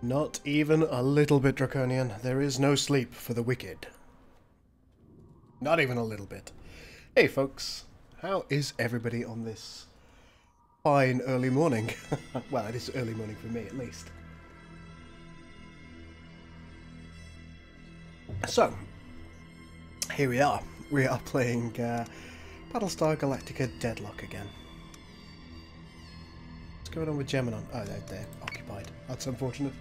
Not even a little bit, Draconian. There is no sleep for the wicked. Not even a little bit. Hey folks, how is everybody on this fine early morning? Well, it is early morning for me at least. So, here we are. We are playing Battlestar Galactica Deadlock again. What's going on with Gemini? Oh, they're occupied. That's unfortunate.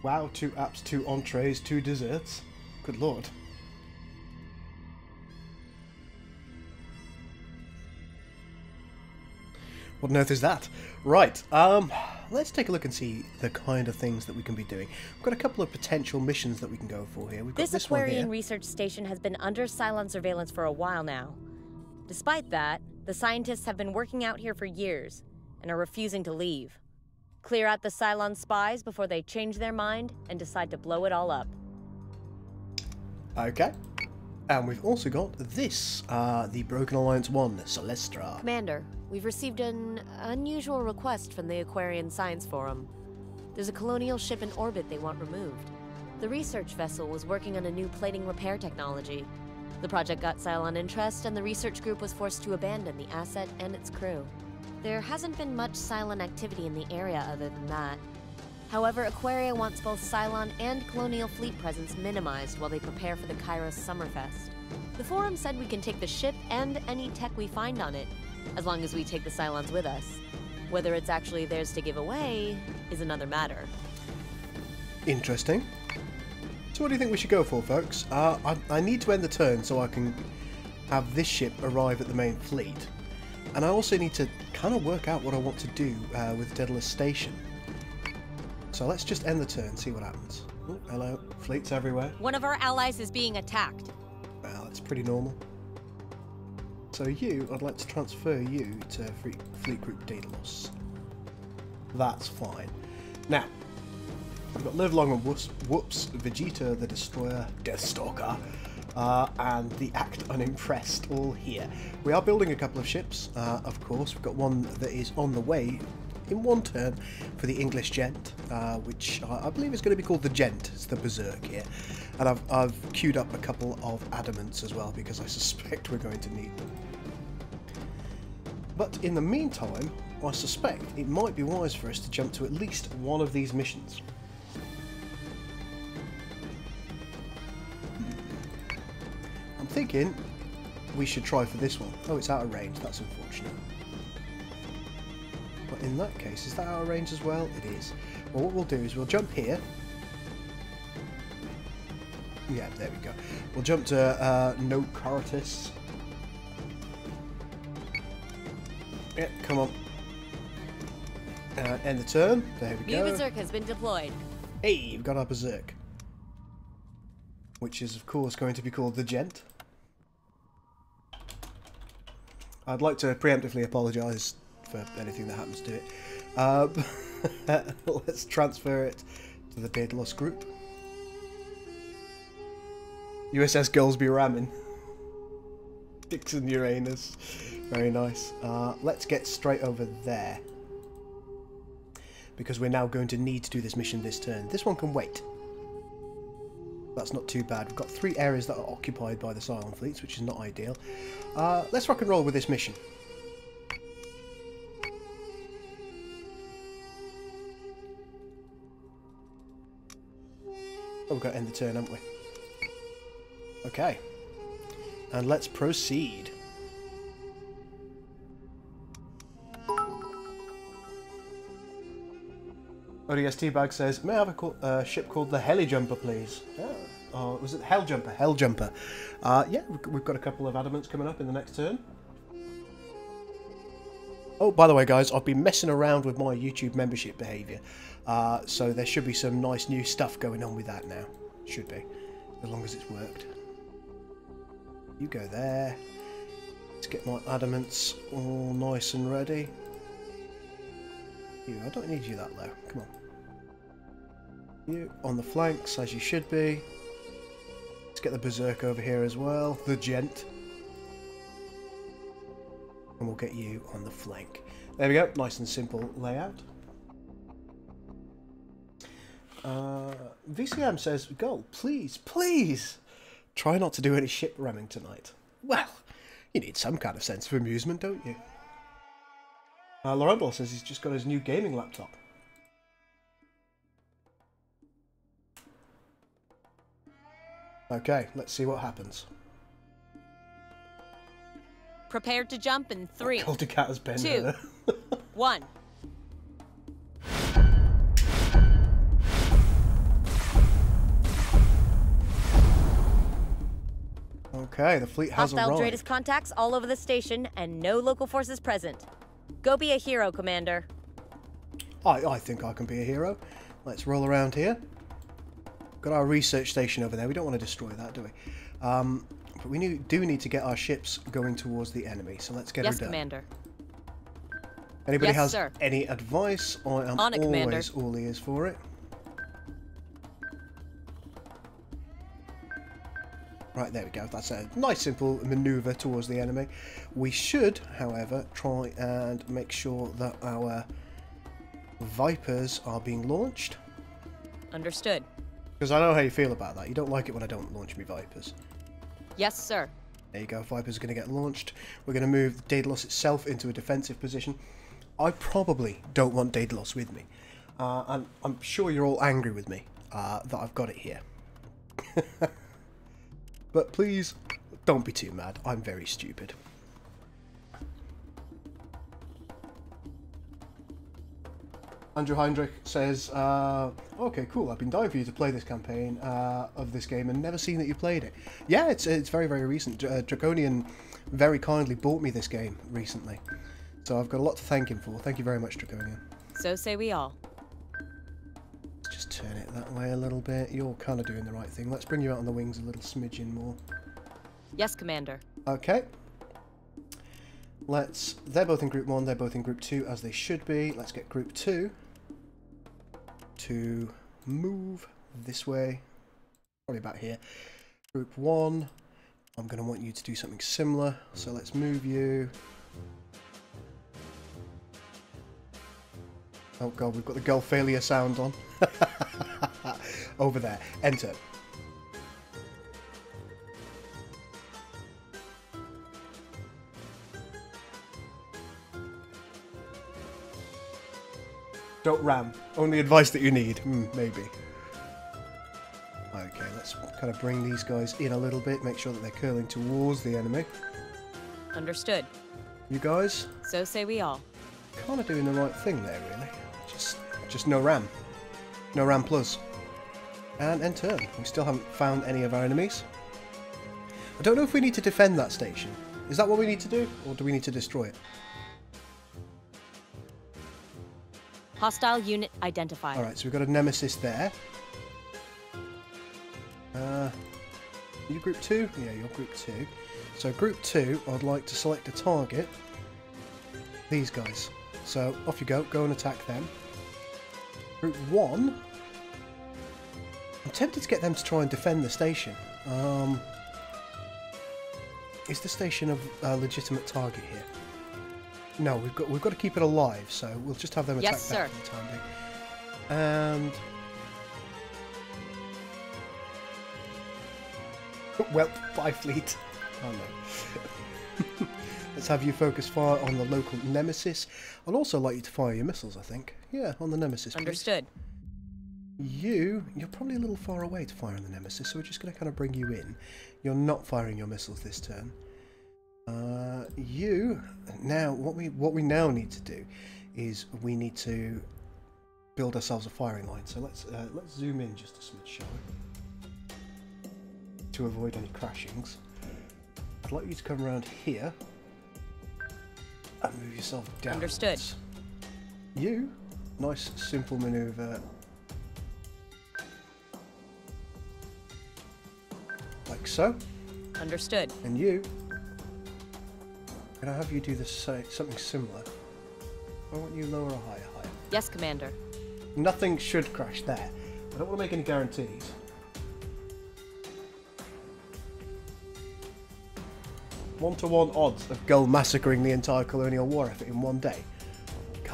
Wow, 2 apps, 2 entrees, 2 desserts. Good lord. What on earth is that? Right, let's take a look and see the kind of things that we can be doing. We've got a couple of potential missions that we can go for here. We've got this Aquarian research station has been under Cylon surveillance for a while now. Despite that, the scientists have been working out here for years and are refusing to leave. Clear out the Cylon spies before they change their mind and decide to blow it all up. Okay. And we've also got this, the Broken Alliance 1, Celestra. Commander, we've received an unusual request from the Aquarian Science Forum. There's a colonial ship in orbit they want removed. The research vessel was working on a new plating repair technology. The project got Cylon interest, and the research group was forced to abandon the asset and its crew. There hasn't been much Cylon activity in the area other than that. However, Aquaria wants both Cylon and Colonial Fleet presence minimized while they prepare for the Kairos Summerfest. The forum said we can take the ship and any tech we find on it, as long as we take the Cylons with us. Whether it's actually theirs to give away is another matter. Interesting. So what do you think we should go for, folks? I need to end the turn so I can have this ship arrive at the main fleet. And I also need to kind of work out what I want to do with Daedalus Station. So let's just end the turn, see what happens. Oh, hello, fleets everywhere. One of our allies is being attacked. Well, that's pretty normal. So I'd like to transfer you to Fleet Group Daedalus. That's fine. Now, we've got Live Long and Whoops, Vegeta the Destroyer, Deathstalker, and the Act Unimpressed all here. We are building a couple of ships, of course. We've got one that is on the way in one turn for the English Gent, which I believe is going to be called the Gent. It's the Berserk here. And I've queued up a couple of adamants as well because I suspect we're going to need them. But in the meantime, I suspect it might be wise for us to jump to at least one of these missions. I'm thinking we should try for this one. Oh, it's out of range. That's unfortunate. But in that case, is that out of range as well? It is. Well, what we'll do is we'll jump here. Yeah, there we go. We'll jump to No Caratus. Yeah, come on. End the turn. There we go. New Berserk has been deployed. Hey, we've got our Berserk. Which is, of course, going to be called the Gent. I'd like to preemptively apologise for anything that happens to it. Let's transfer it to the Daedalus group. USS Goolsby Ramming. Dixon Uranus. Very nice. Let's get straight over there. Because we're now going to need to do this mission this turn. This one can wait. That's not too bad. We've got 3 areas that are occupied by the Cylon fleets, which is not ideal. Let's rock and roll with this mission. Oh, we've got to end the turn, haven't we? Okay. And let's proceed. ODST Bag says, may I have a ship called the Helijumper, please? Yeah. Oh, was it Helljumper? Helljumper. Yeah, we've got a couple of adamants coming up in the next turn. Oh, by the way, guys, I've been messing around with my YouTube membership behaviour. So there should be some nice new stuff going on with that now. Should be. As long as it's worked. You go there. Let's get my adamants all nice and ready. I don't need you that low. Come on. You on the flanks, as you should be. Let's get the Berserk over here as well. The Gent. And we'll get you on the flank. There we go. Nice and simple layout. VCM says, "Go, please, please. Try not to do any ship ramming tonight." Well, you need some kind of sense of amusement, don't you? Lorendal says he's just got his new gaming laptop. Okay, let's see what happens. Prepared to jump in 3, Cat has been 2, 1. Okay, the fleet has Hostile arrived. Dratus contacts all over the station and no local forces present. Go be a hero, Commander. I think I can be a hero. Let's roll around here. Got our research station over there. We don't want to destroy that, do we? But we do need to get our ships going towards the enemy, so let's get her done. Yes, Commander. Anybody Yes, has sir. any advice? I am On it, Commander. always all ears for it. Right, there we go. That's a nice simple manoeuvre towards the enemy. We should, however, try and make sure that our Vipers are being launched. Understood. Because I know how you feel about that. You don't like it when I don't launch me Vipers. Yes, sir. There you go. Vipers are going to get launched. We're going to move Daedalus itself into a defensive position. I probably don't want Daedalus with me. And I'm sure you're all angry with me that I've got it here. But please, don't be too mad. I'm very stupid. Andrew Heinrich says, okay, cool, I've been dying for you to play this campaign of this game and never seen that you played it. Yeah, it's very, very recent. Draconian very kindly bought me this game recently. So I've got a lot to thank him for. Thank you very much, Draconian. So say we all. Let's just turn it that way a little bit. You're kind of doing the right thing. Let's bring you out on the wings a little smidgen more. Yes, Commander. Okay. They're both in Group 1, they're both in Group 2, as they should be. Let's get Group 2 to move this way. Probably about here. Group 1, I'm going to want you to do something similar. So let's move you. Oh god, we've got the Gulf failure sound on. Over there. Enter. Don't ram. Only advice that you need. Maybe. Okay, let's kind of bring these guys in a little bit. Make sure that they're curling towards the enemy. Understood. You guys? So say we all. Kind of doing the right thing there, really. Just no ram. No ram plus. And end turn. We still haven't found any of our enemies. I don't know if we need to defend that station. Is that what we need to do? Or do we need to destroy it? Hostile unit identified. Alright, so we've got a nemesis there. You Group 2? Yeah, you're Group 2. So Group 2, I'd like to select a target. These guys. So off you go. Go and attack them. Group 1. I'm tempted to get them to try and defend the station. Is the station a legitimate target here? No, we've got to keep it alive, so we'll just have them attack that for the time being. And well, bye fleet. Oh no. Let's have you focus fire on the local nemesis. I'd also like you to fire your missiles, I think. Yeah, on the nemesis, please. Understood. You're probably a little far away to fire on the nemesis, so we're just going to kind of bring you in. You're not firing your missiles this turn. Now what we now need to do is we need to build ourselves a firing line. So let's zoom in just a smidge, shall we? To avoid any crashings. I'd like you to come around here and move yourself down. Understood. Nice simple manoeuvre. Like so. Understood. And you, can I have you do this, something similar? I want you lower or higher? Higher. Yes, Commander. Nothing should crash there. I don't want to make any guarantees. One-to-one odds of Gull massacring the entire colonial war effort in one day.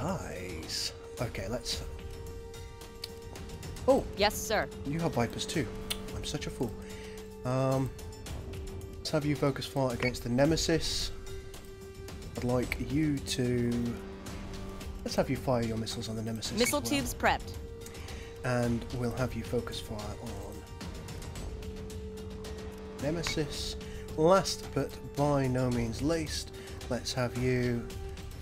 Nice. Okay, let's... Oh! Yes, sir. You have Vipers too. I'm such a fool. Let's have you focus fire against the Nemesis. I'd like you to... Let's have you fire your missiles on the Nemesis Missile as well. tubes prepped. And we'll have you focus fire on Nemesis. Last but by no means least, let's have you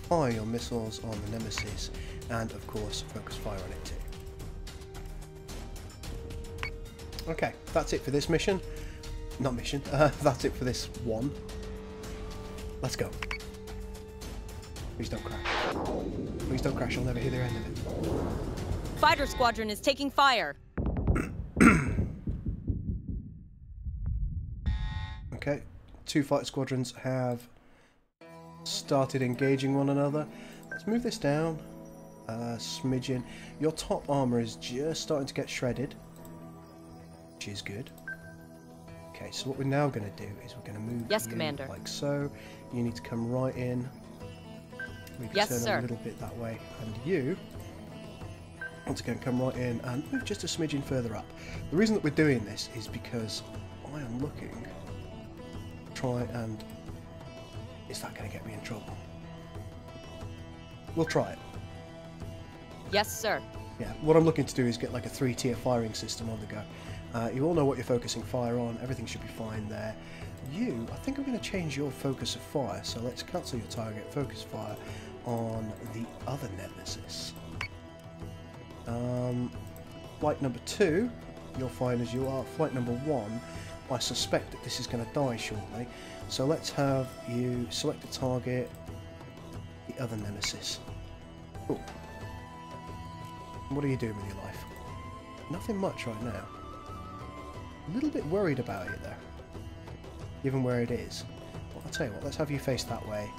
fire your missiles on the Nemesis and of course focus fire on it too. Okay, that's it for this mission. Not mission, that's it for this one. Let's go. Please don't crash. Please don't crash, I'll never hear the end of it. Fighter squadron is taking fire. Okay, 2 fighter squadrons have started engaging one another. Let's move this down a smidgen. Your top armor is just starting to get shredded, which is good. Okay, so what we're now going to do is we're going to move Yes, you Commander. like so. You need to come right in. We can Yes, turn sir. a little bit that way, and you once again come right in and move just a smidgen further up. The reason that we're doing this is because I am looking to try and... Is that going to get me in trouble? We'll try it. Yes, sir. Yeah, what I'm looking to do is get like a 3-tier firing system on the go. You all know what you're focusing fire on, everything should be fine there. You, I think I'm going to change your focus of fire, so let's cancel your target, focus fire on the other Nemesis. Flight number 2, you're fine as you are. Flight number 1, I suspect that this is going to die shortly, so let's have you select a target, the other Nemesis. Cool. What are you doing with your life? Nothing much right now. A little bit worried about it though, given where it is. Well, I'll tell you what, let's have you face that way.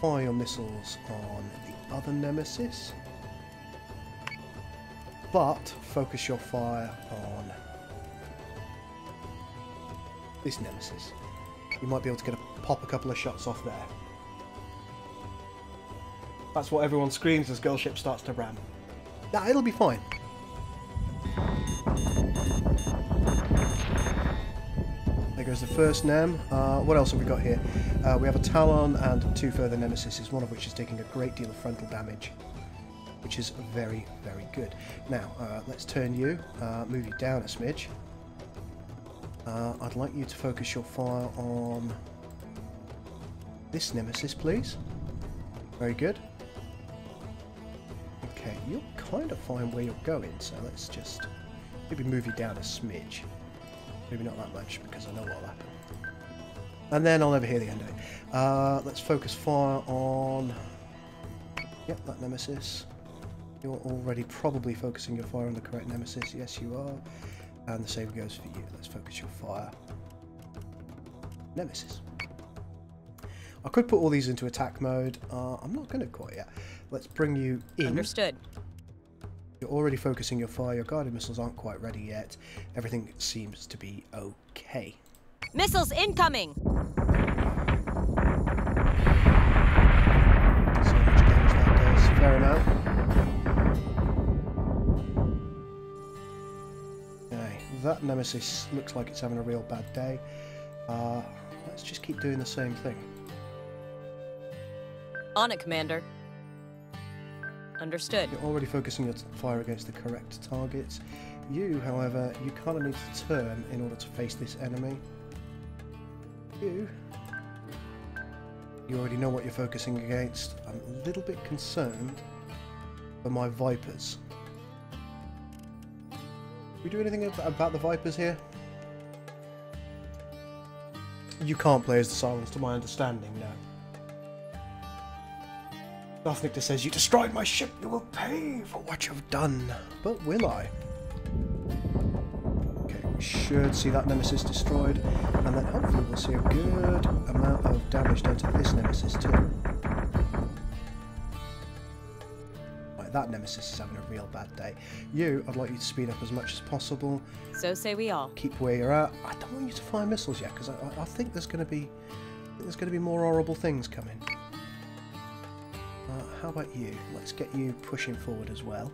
Fire your missiles on the other Nemesis, but focus your fire on this Nemesis. You might be able to pop a couple of shots off there. That's what everyone screams as Girl Ship starts to ram. Nah, it'll be fine. There goes the first Nem. What else have we got here? We have a Talon and 2 further Nemesis, one of which is taking a great deal of frontal damage, which is very, very good. Now, let's turn you, move you down a smidge. I'd like you to focus your fire on this Nemesis, please. Very good. Okay, you'll kind of find where you're going, so let's just maybe move you down a smidge. Maybe not that much, because I know what will happen. And then I'll never hear the end of it. Let's focus fire on... Yep, that Nemesis. You're already probably focusing your fire on the correct Nemesis. Yes, you are. And the same goes for you. Let's focus your fire. Nemesis. I could put all these into attack mode. I'm not going to quite yet. Let's bring you in. Understood. You're already focusing your fire. Your guided missiles aren't quite ready yet. Everything seems to be okay. Missiles incoming! So much damage that does. Fair amount. Okay, that Nemesis looks like it's having a real bad day. Let's just keep doing the same thing. On it, Commander. Understood. You're already focusing your fire against the correct targets. You, however, you kind of need to turn in order to face this enemy. You already know what you're focusing against. I'm a little bit concerned for my Vipers. We do anything about the Vipers here? You can't play as the Sirens, to my understanding, no. Nothing that says, you destroyed my ship, you will pay for what you've done. But will I? Okay, we should see that Nemesis destroyed, and then hopefully we'll see a good amount of damage done to this Nemesis too. Right, that Nemesis is having a real bad day. You, I'd like you to speed up as much as possible. So say we all. Keep where you're at. I don't want you to fire missiles yet, because I think there's going to be more horrible things coming. How about you? Let's get you pushing forward as well.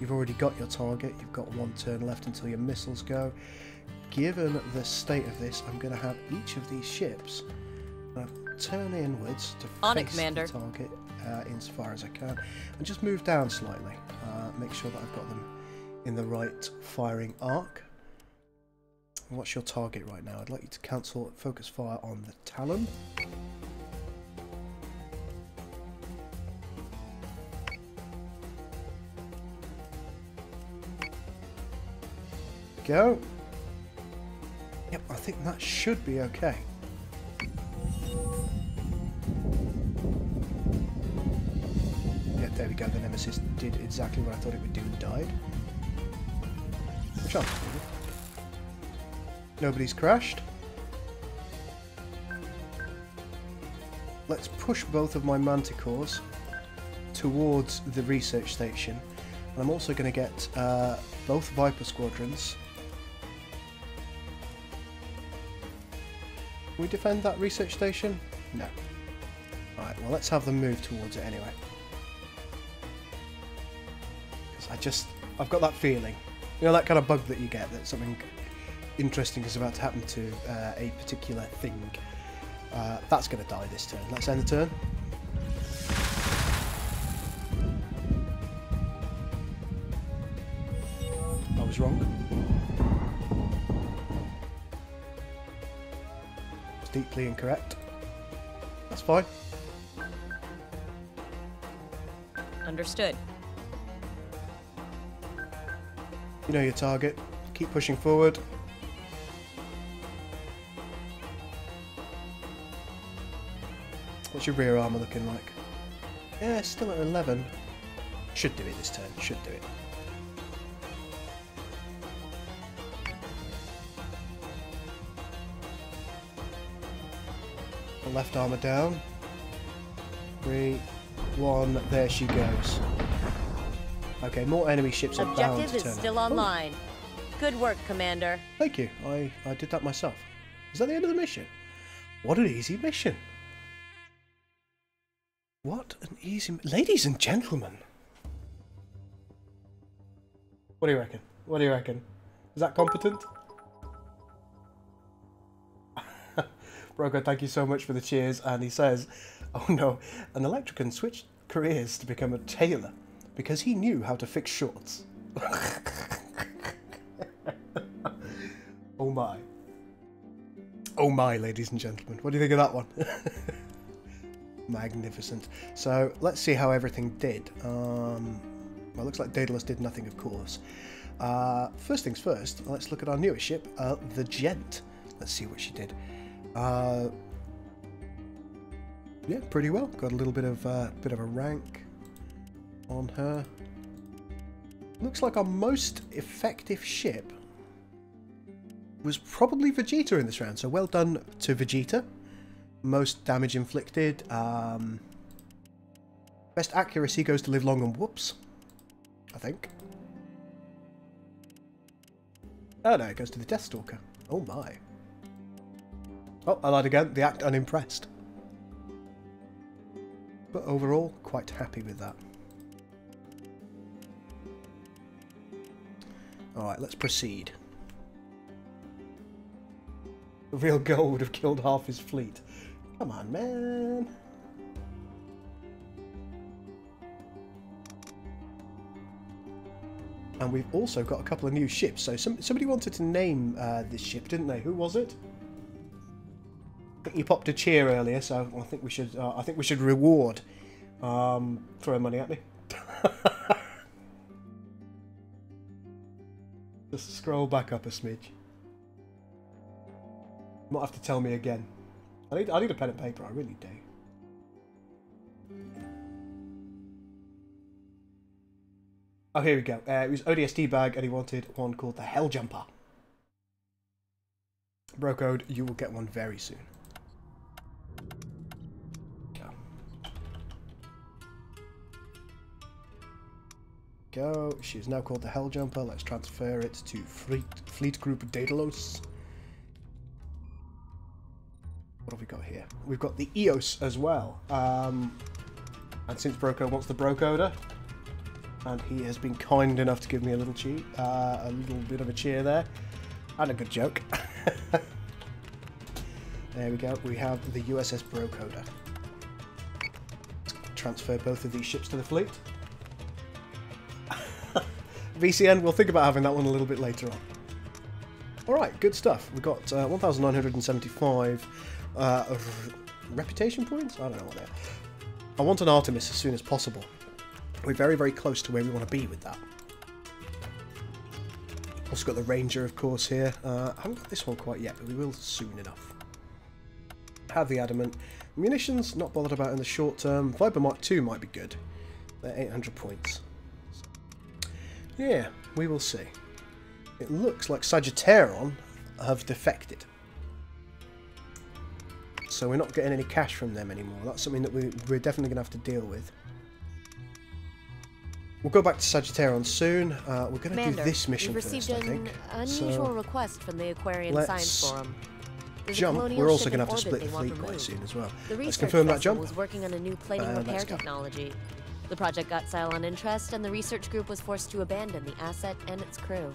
You've already got your target. You've got one turn left until your missiles go. Given the state of this, I'm going to have each of these ships turn inwards to face the target insofar as I can, and just move down slightly. Make sure that I've got them in the right firing arc. And what's your target right now? I'd like you to cancel focus fire on the Talon. Go. Yep, I think that should be okay. Yeah, there we go. The Nemesis did exactly what I thought it would do and died. Which I'm happy with. Nobody's crashed. Let's push both of my Manticores towards the research station. And I'm also going to get both Viper squadrons. Can we defend that research station? No. Alright, well let's have them move towards it anyway. Because I've got that feeling. You know, that kind of bug that you get, that something interesting is about to happen to a particular thing. That's going to die this turn. Let's end the turn. I was wrong. It's deeply incorrect. That's fine. Understood. You know your target. Keep pushing forward. What's your rear armour looking like? Yeah, still at 11. Should do it this turn. Should do it. Left armour down. 3, 1, there she goes. Okay, more enemy ships are bound to turn up. Objective is still online. Good work, Commander. Thank you. I did that myself. Is that the end of the mission? What an easy mission. What an easy... Ladies and gentlemen. What do you reckon? What do you reckon? Is that competent? Broco, thank you so much for the cheers. And he says, oh no, an electrician switched careers to become a tailor because he knew how to fix shorts. Oh my. Oh my, ladies and gentlemen. What do you think of that one? Magnificent. So, let's see how everything did. Well, it looks like Daedalus did nothing, of course. First things first, let's look at our newest ship, the Gent. Let's see what she did. Yeah, pretty well. Got a little bit of a rank on her. Looks like our most effective ship was probably Vegeta in this round. So well done to Vegeta. Most damage inflicted. Best accuracy goes to Live Long and Whoops, I think. Oh no, it goes to the Deathstalker. Oh my. Oh, I lied again. The act unimpressed. But overall, quite happy with that. Alright, let's proceed. The real goal would have killed half his fleet. Come on, man. And we've also got a couple of new ships. So somebody wanted to name this ship, didn't they? Who was it? I think you popped a cheer earlier, so I think we should reward. Throw money at me. Just scroll back up a smidge. You might have to tell me again. I need a pen and paper. I really do. Oh, here we go. It was ODST bag, and he wanted one called the Hell Jumper. Bro code, you will get one very soon. Go. She's now called the Hell Jumper. Let's transfer it to Fleet Group Daedalus. What have we got here? We've got the EOS as well. And since Broco wants the Brocoder, and he has been kind enough to give me a little bit of a cheer there, and a good joke. There we go, we have the USS Brocoder. Transfer both of these ships to the fleet. VCN, we'll think about having that one a little bit later on. Alright, good stuff. We've got 1,975 reputation points? I don't know what they are. I want an Artemis as soon as possible. We're very, very close to where we want to be with that. Also got the Ranger, of course, here. I haven't got this one quite yet, but we will soon enough. Have the Adamant. Munitions, not bothered about in the short term. Viper Mark II might be good. They're 800 points. Yeah, we will see. It looks like Sagittarion have defected. So we're not getting any cash from them anymore. That's something that we're definitely going to have to deal with. We'll go back to Sagittarion soon. We're going to do this mission first, I think. We've received an unusual request from the Aquarian Science Forum. Jump. We're also going to have to split the fleet quite soon as well. Let's confirm that jump. Was working on a new plating repair technology. The project got Cylon interest, and the research group was forced to abandon the asset and its crew.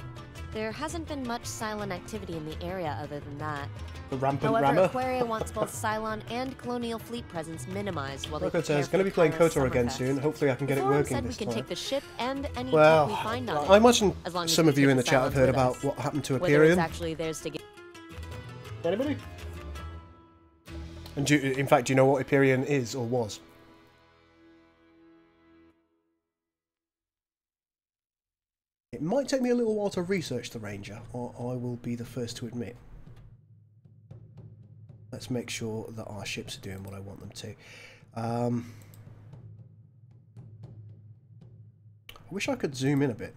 There hasn't been much Cylon activity in the area other than that. The rampant However, rammer. Aquaria wants both Cylon and Colonial fleet presence minimized while they prepare is going to be playing KOTOR again soon. Hopefully I can get it working said this we can time. take the ship and any Well, we find on I it, imagine as long as some we of you take in the the chat have Cylons heard with about us. what happened to Whether it's Hyperion. actually theirs to get. Anybody? And in fact, do you know what Hyperion is or was? It might take me a little while to research the Ranger, or I will be the first to admit. Let's make sure that our ships are doing what I want them to. I wish I could zoom in a bit.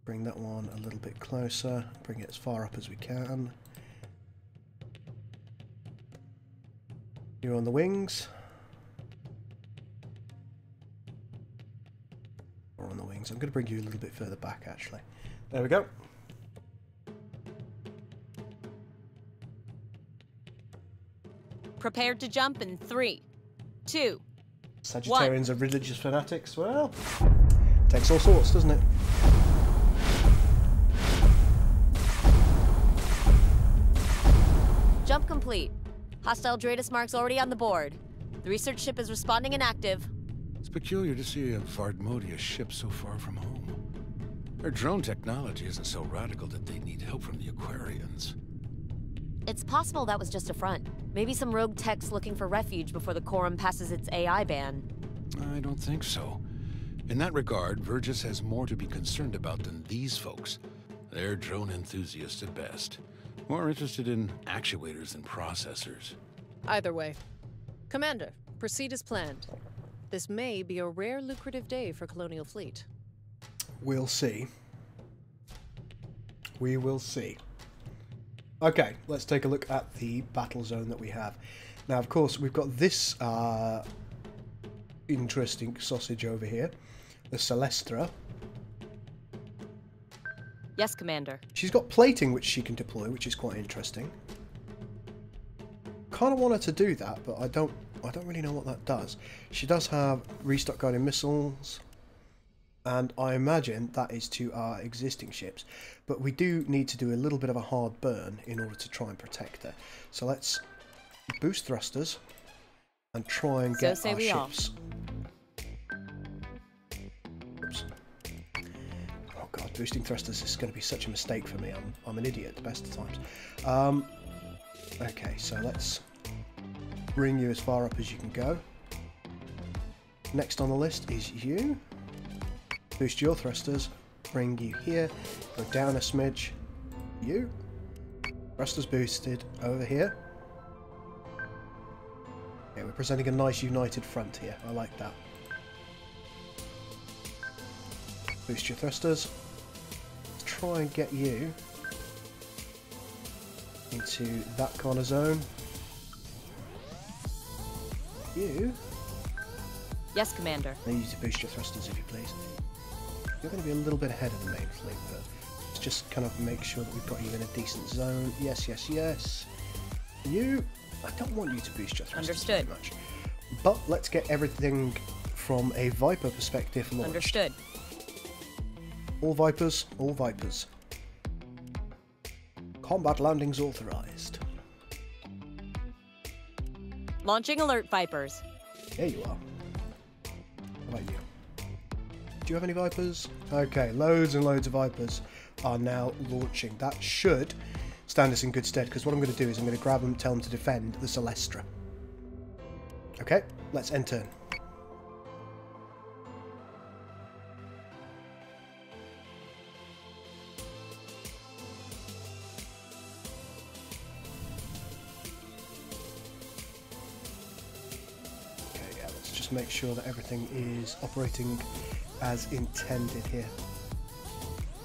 Bring that one a little bit closer, bring it as far up as we can. You're on the wings. Or on the wings. I'm going to bring you a little bit further back, actually. There we go. Prepared to jump in 3, 2, Sagittarians are religious fanatics. Well, takes all sorts, doesn't it? Jump complete. Hostile Dratus marks already on the board. The research ship is responding and active. It's peculiar to see a Vardmodia ship so far from home. Their drone technology isn't so radical that they need help from the Aquarians. It's possible that was just a front. Maybe some rogue techs looking for refuge before the Quorum passes its AI ban. I don't think so. In that regard, Vergis has more to be concerned about than these folks. They're drone enthusiasts at best. More interested in actuators and processors. Either way. Commander, proceed as planned. This may be a rare lucrative day for Colonial Fleet. We'll see. We will see. Okay, let's take a look at the battle zone that we have. Now, of course, we've got this interesting sausage over here, the Celestra. Yes, Commander. She's got plating which she can deploy, which is quite interesting. Kind of want her to do that, but I don't really know what that does. She does have restock guiding missiles, and I imagine that is to our existing ships. But we do need to do a little bit of a hard burn in order to try and protect her. So let's boost thrusters and try and get our ships. Oops. Oh god, boosting thrusters is going to be such a mistake for me. I'm an idiot at the best of times. Okay, so let's bring you as far up as you can go. Next on the list is you. Boost your thrusters, bring you here, go down a smidge, you. Thrusters boosted over here. Okay, we're presenting a nice united front here, I like that. Boost your thrusters. Let's try and get you into that kind of zone. You. Yes, Commander. I need you to boost your thrusters if you please. You're going to be a little bit ahead of the main fleet, but let's just kind of make sure that we've got you in a decent zone. Yes, yes, yes. You. I don't want you to boost your thrusters too much. But let's get everything from a Viper perspective launched. Understood. All Vipers, all Vipers. Combat landings authorized. Launching alert, Vipers. There you are. How about you? Do you have any Vipers? Okay, loads and loads of Vipers are now launching. That should stand us in good stead, because what I'm going to do is I'm going to grab them and tell them to defend the Celestra. Okay, let's end turn. Make sure that everything is operating as intended here.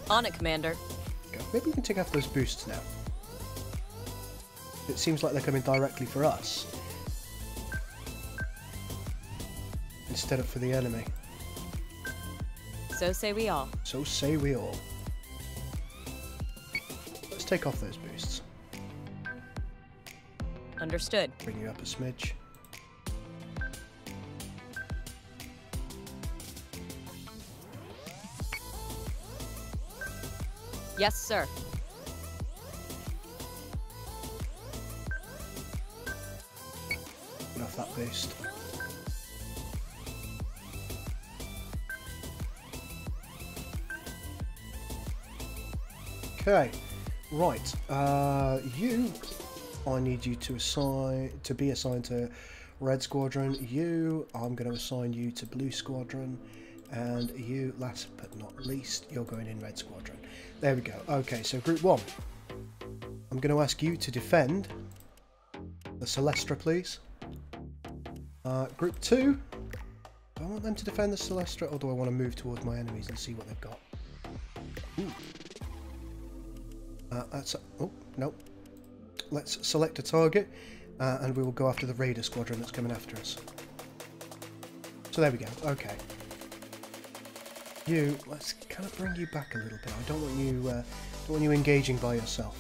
On it, Commander. Go. Maybe we can take off those boosts now. It seems like they're coming directly for us instead of for the enemy. So say we all. So say we all. Let's take off those boosts. Understood. Bring you up a smidge. Yes, sir. Get off that boost. Okay, right. You, I need you to be assigned to Red Squadron. You, I'm going to assign you to Blue Squadron. And you, last but not least, you're going in Red Squadron. There we go. Okay, so Group 1. I'm going to ask you to defend the Celestra, please. Group 2. Do I want them to defend the Celestra, or do I want to move towards my enemies and see what they've got? Ooh. Oh, no. Let's select a target, and we will go after the Raider Squadron that's coming after us. So there we go. Okay. You, let's kind of bring you back a little bit. I don't want you engaging by yourself.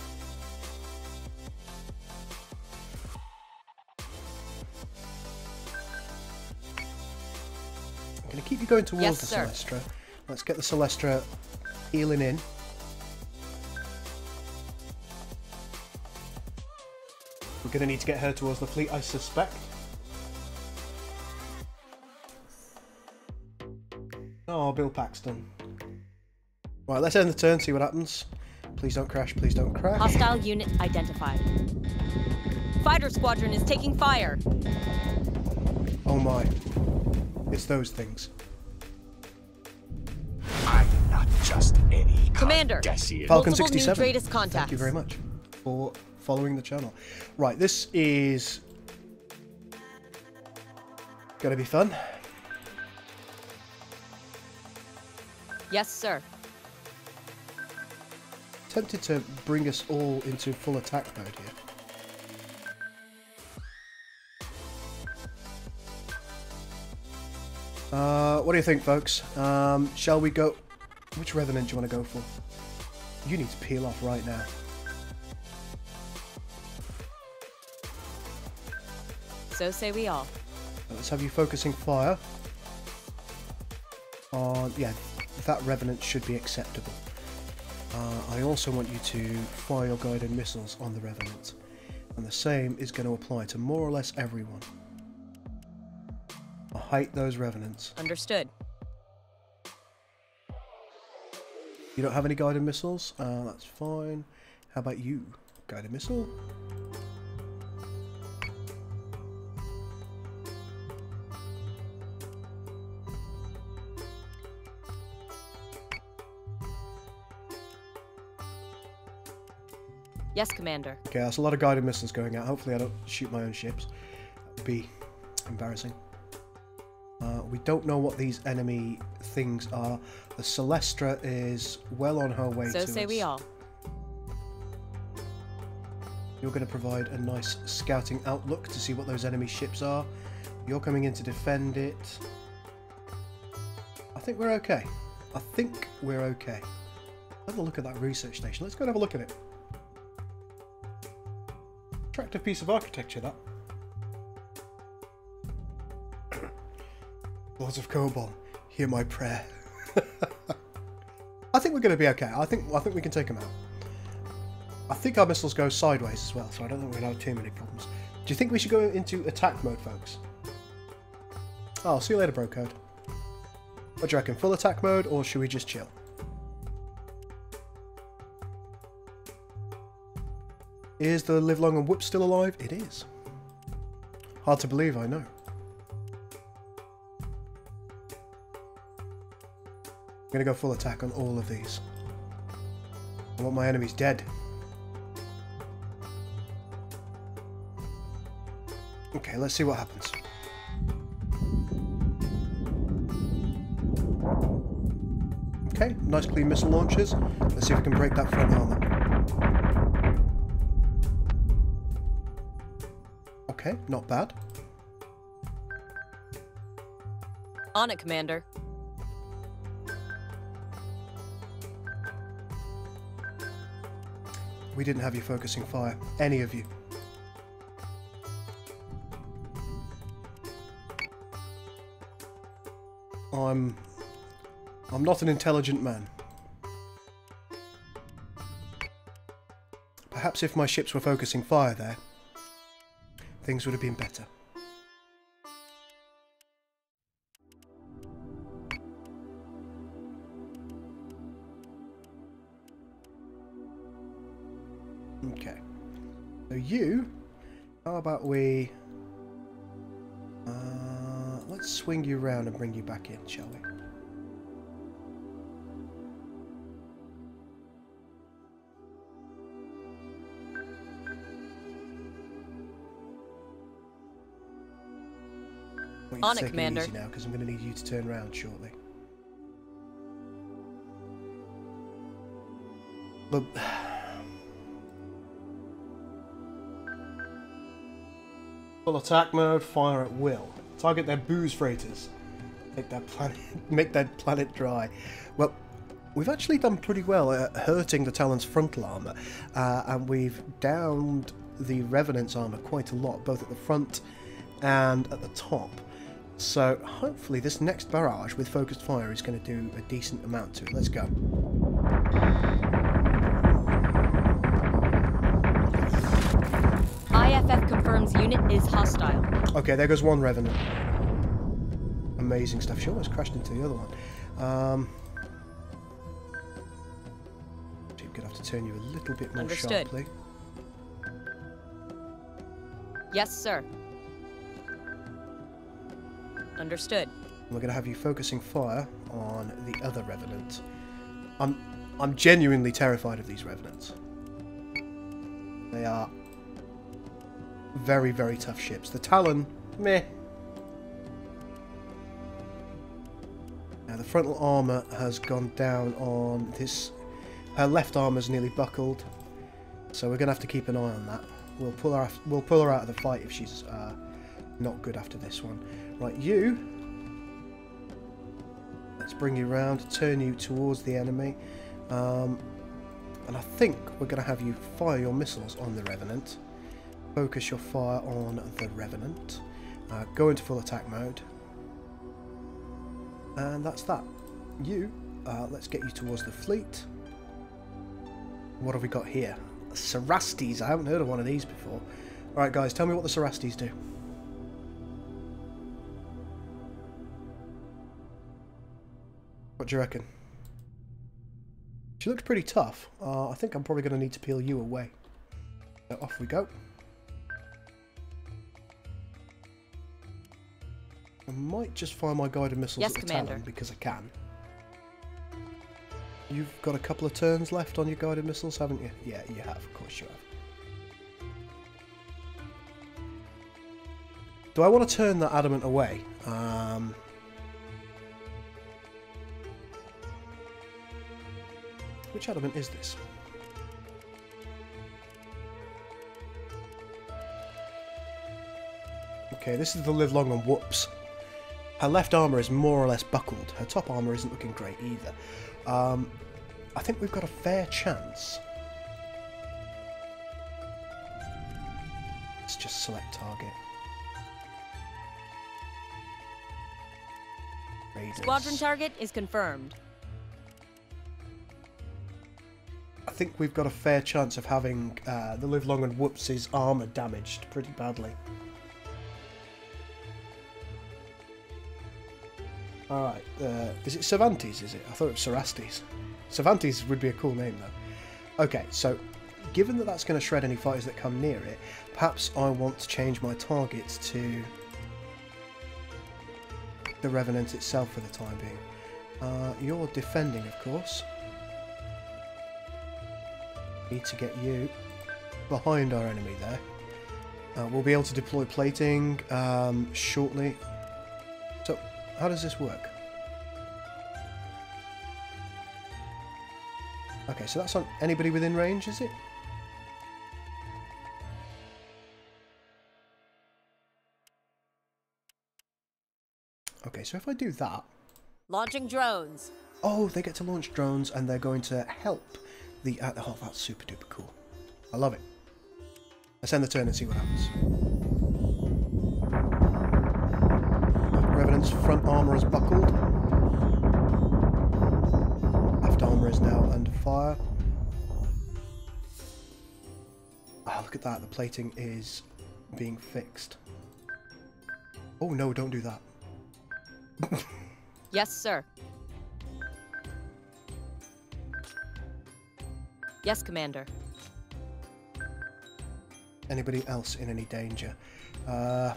I'm going to keep you going towards the Celestra. Let's get the Celestra healing in. We're going to need to get her towards the fleet, I suspect. Oh, Bill Paxton. Right, let's end the turn, see what happens. Please don't crash, please don't crash. Hostile unit identified. Fighter squadron is taking fire. Oh my. It's those things. I'm not just any Commander, Falcon multiple 67. new Dratus contacts. Thank you very much for following the channel. Right, this is gonna be fun. Yes, sir. Tempted to bring us all into full attack mode here. What do you think, folks? Shall we go... Which Revenant do you want to go for? You need to peel off right now. So say we all. Let's have you focusing fire on... Yeah, that Revenant should be acceptable. I also want you to fire your guided missiles on the Revenant. And the same is going to apply to more or less everyone. I hate those Revenants. Understood. You don't have any guided missiles? That's fine. How about you? Guided missile? Yes, Commander. Okay, that's a lot of guided missiles going out. Hopefully I don't shoot my own ships. That would be embarrassing. We don't know what these enemy things are. The Celestra is well on her way to us. So say we all. You're going to provide a nice scouting outlook to see what those enemy ships are. You're coming in to defend it. I think we're okay. I think we're okay. Have a look at that research station. Let's go and have a look at it. Attractive piece of architecture, that. Lords of Cobalt, hear my prayer. I think we're going to be okay. I think we can take them out. I think our missiles go sideways as well, so I don't think we're going to have too many problems. Do you think we should go into attack mode, folks? Oh, see you later, bro code. What do you reckon? Full attack mode, or should we just chill? Is the Live Long and Whoop still alive? It is. Hard to believe, I know. I'm going to go full attack on all of these. I want my enemies dead. Okay, let's see what happens. Okay, nice clean missile launchers. Let's see if we can break that front armor. Okay, not bad. On it, Commander. We didn't have you focusing fire. Any of you. I'm not an intelligent man. Perhaps if my ships were focusing fire there, things would have been better. Okay. So you, how about we... let's swing you around and bring you back in, shall we? On it, Commander. Now, because I'm going to need you to turn around shortly. Look. Full attack mode, fire at will. Target their booze freighters. Make that planet dry. Well, we've actually done pretty well at hurting the Talon's frontal armor, and we've downed the Revenant's armor quite a lot, both at the front and at the top. So hopefully this next barrage with focused fire is going to do a decent amount to it. Let's go. IFF confirms unit is hostile. Okay, there goes one Revenant. Amazing stuff. She almost crashed into the other one. I'm going to have to turn you a little bit more sharply. Yes, sir. Understood. We're going to have you focusing fire on the other Revenant. I'm genuinely terrified of these Revenants. They are very, very tough ships. The Talon, meh. Now the frontal armour has gone down on this. Her left armour's nearly buckled, so we're going to have to keep an eye on that. We'll pull her out of the fight if she's not good after this one. Right, you. Let's bring you round, turn you towards the enemy. And I think we're going to have you fire your missiles on the Revenant. Focus your fire on the Revenant. Go into full attack mode. And that's that. You, let's get you towards the fleet. What have we got here? Cerastes. I haven't heard of one of these before. Alright guys, tell me what the Cerastes do. What do you reckon? She looked pretty tough. I think I'm probably going to need to peel you away. So off we go. I might just fire my guided missiles at the Talon because I can. You've got a couple of turns left on your guided missiles, haven't you? Yeah, you have. Of course you have. Do I want to turn that adamant away? Which adamant is this? Okay, this is the Live Long and Whoops. Her left armour is more or less buckled. Her top armour isn't looking great either. I think we've got a fair chance. Let's just select target. Raiders. Squadron target is confirmed. I think we've got a fair chance of having the Live Long and Whoops's armour damaged pretty badly. Alright, is it Cervantes, is it? I thought it was Cerastes. Cervantes would be a cool name, though. Okay, so, given that that's going to shred any fighters that come near it, perhaps I want to change my targets to the Revenant itself for the time being. You're defending, of course. Need to get you behind our enemy there. We'll be able to deploy plating shortly. So, how does this work? Okay, so that's on anybody within range, is it? Okay, so if I do that... Launching drones. Oh, they get to launch drones and they're going to help the... oh, that's super duper cool. I love it. Let's end the turn and see what happens. Revenant's front armour is buckled. Left armour is now under fire. Ah, look at that. The plating is being fixed. Oh no, don't do that. Yes, sir. Yes, Commander. Anybody else in any danger? Live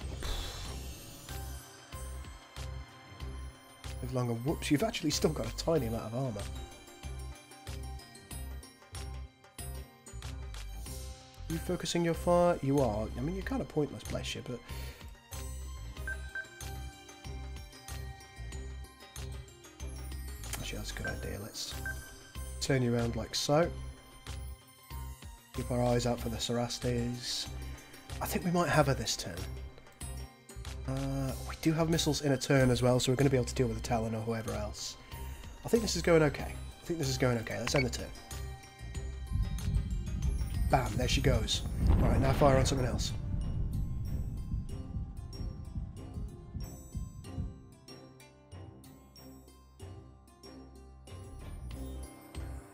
Long and Whoops, you've actually still got a tiny amount of armour. You focusing your fire? You are. I mean, you're kind of pointless, bless you, but... Actually, that's a good idea. Let's turn you around like so. Keep our eyes out for the Cerastes. I think we might have her this turn. We do have missiles in a turn as well, so we're going to be able to deal with the Talon or whoever else. I think this is going okay. Let's end the turn. Bam, there she goes. Alright, now fire on something else.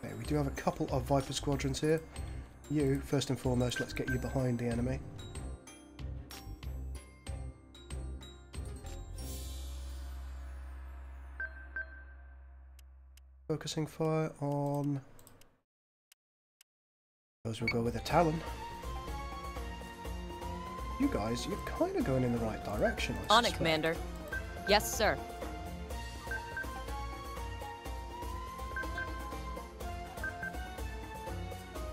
Okay, we do have a couple of Viper squadrons here. You, first and foremost, let's get you behind the enemy. Focusing fire on... Suppose we'll go with a Talon. You guys, you're kind of going in the right direction, I On it, suspect. Commander. Yes, sir.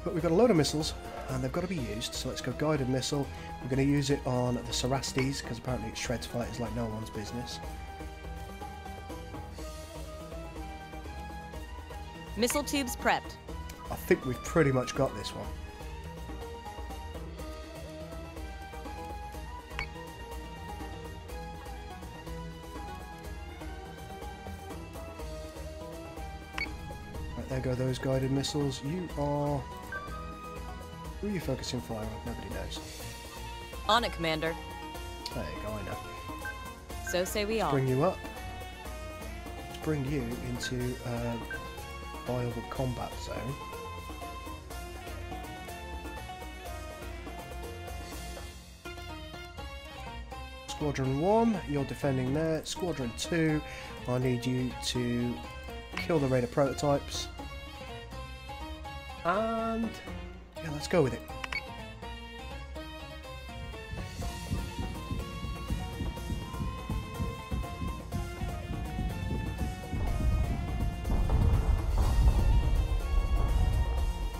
But we've got a load of missiles, and they've got to be used, so let's go guided missile. We're going to use it on the Cerastes, because apparently it shreds fighters like no one's business. Missile tubes prepped. I think we've pretty much got this one. Right, there go those guided missiles. You are... Who are you focusing fire on? Nobody knows. On it, Commander. There you go, I know. So say we all. Bring you up. Let's bring you into viable combat zone. Squadron 1, you're defending there. Squadron 2, I need you to kill the Raider prototypes. And yeah, let's go with it.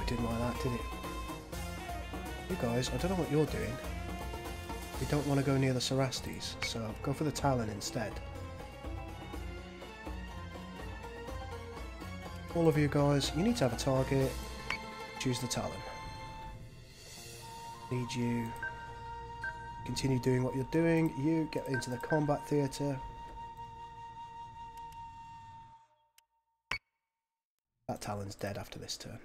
It didn't like that, did it? You guys, I don't know what you're doing. We don't want to go near the Cerastes, so go for the Talon instead. All of you guys, you need to have a target. Choose the Talon. Need you continue doing what you're doing. You get into the combat theatre. That Talon's dead after this turn.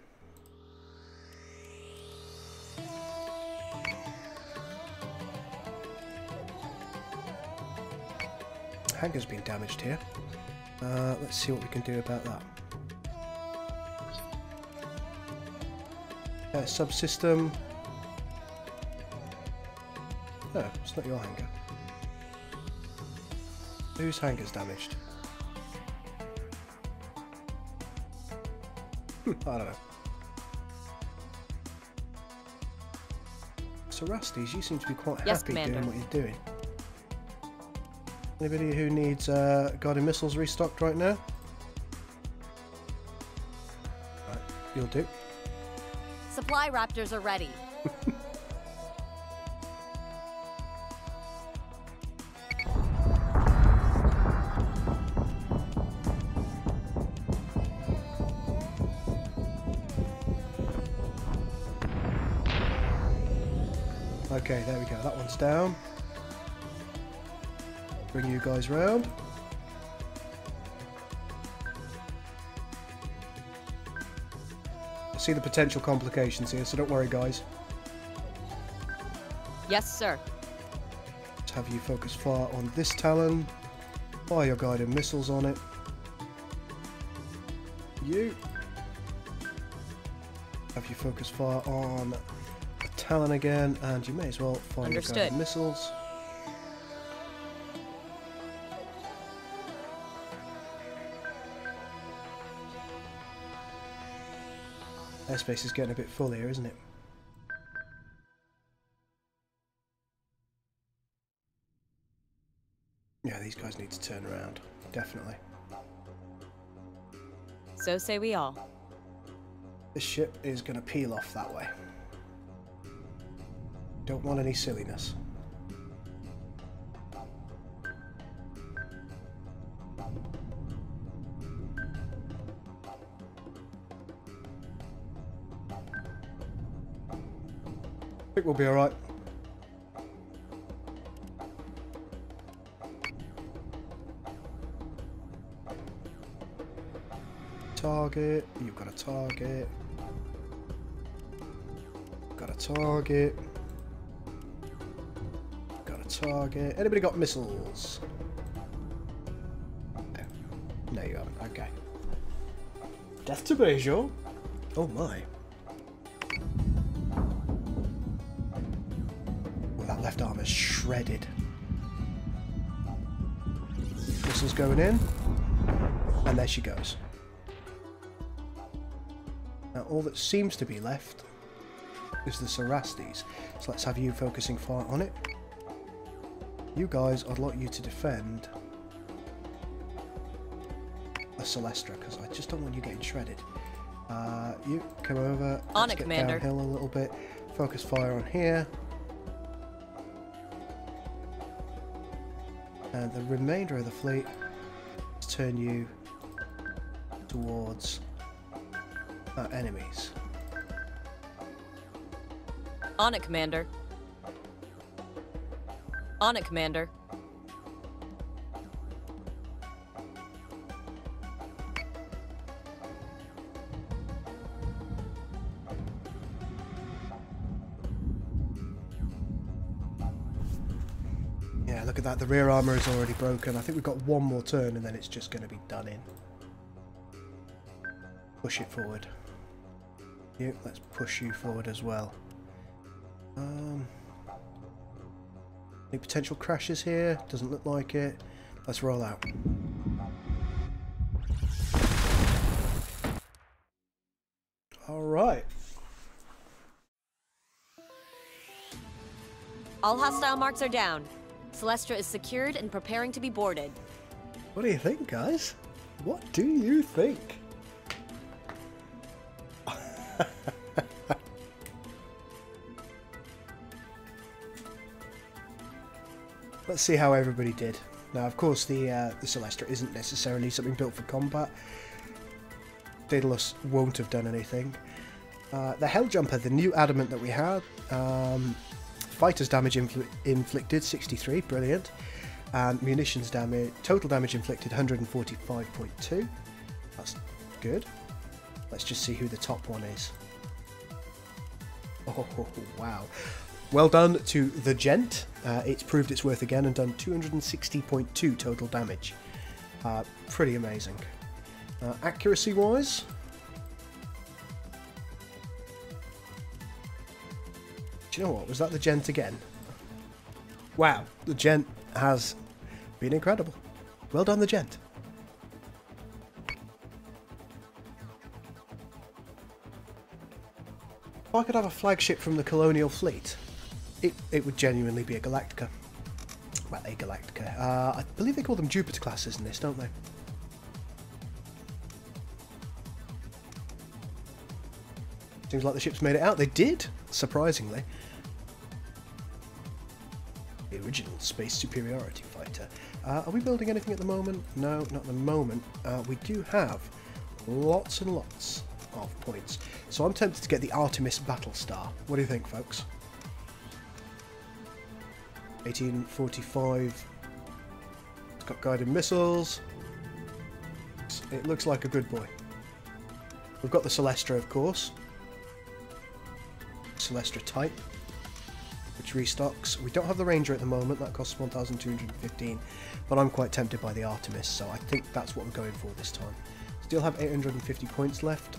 Hangar's been damaged here. Let's see what we can do about that. Subsystem. No, it's not your hangar. Whose hangar's damaged? I don't know. So Rasties, you seem to be quite happy doing what you're doing. Anybody who needs guided missiles restocked right now? Right, you'll do. Supply raptors are ready. Okay, there we go. That one's down. Bring you guys round. I see the potential complications here, so don't worry, guys. Yes, sir. Let's have you focus fire on this Talon. Fire your guided missiles on it. You. Have you focus fire on the Talon again, and you may as well fire your guided missiles. Airspace is getting a bit full here, isn't it? Yeah, these guys need to turn around. Definitely. So say we all. This ship is going to peel off that way. Don't want any silliness. I think we'll be alright. Target. You've got a target. Got a target. Got a target. Anybody got missiles? No, you haven't. Okay. Death to Bejo. Oh my. Left arm is shredded. Missiles going in, and there she goes. Now all that seems to be left is the Sarastes, so let's have you focusing fire on it. You guys, I'd like you to defend a Celestra, because I just don't want you getting shredded. You come over, on it, Commander. Downhill a little bit, focus fire on here. And the remainder of the fleet, let's turn you towards our enemies. On it, Commander. On it, Commander. Yeah, look at that. The rear armour is already broken. I think we've got one more turn and then it's just going to be done in. Push it forward. You, let's push you forward as well. Any potential crashes here? Doesn't look like it. Let's roll out. Alright. All hostile marks are down. Celestra is secured and preparing to be boarded. What do you think, guys? What do you think? Let's see how everybody did. Now, of course, the Celestra isn't necessarily something built for combat. Daedalus won't have done anything. The Helljumper, the new adamant that we had, fighters damage inflicted 63, brilliant, and munitions damage, total damage inflicted 145.2. That's good. Let's just see who the top one is. Oh wow! Well done to the Gent. It's proved its worth again and done 260.2 total damage. Pretty amazing. Accuracy-wise, do you know what? Was that the gent again? Wow, the gent has been incredible. Well done, the gent. If I could have a flagship from the Colonial Fleet, it would genuinely be a Galactica. Well, a Galactica. I believe they call them Jupiter classes in this, don't they? Seems like the ships made it out. They did, surprisingly. The original Space Superiority Fighter. Are we building anything at the moment? No, not at the moment. We do have lots and lots of points. So I'm tempted to get the Artemis Battlestar. What do you think, folks? 1845. It's got guided missiles. It looks like a good boy. We've got the Celestra, of course. Celestra type, which restocks. We don't have the Ranger at the moment, that costs 1,215, but I'm quite tempted by the Artemis, so I think that's what we're going for this time. Still have 850 points left.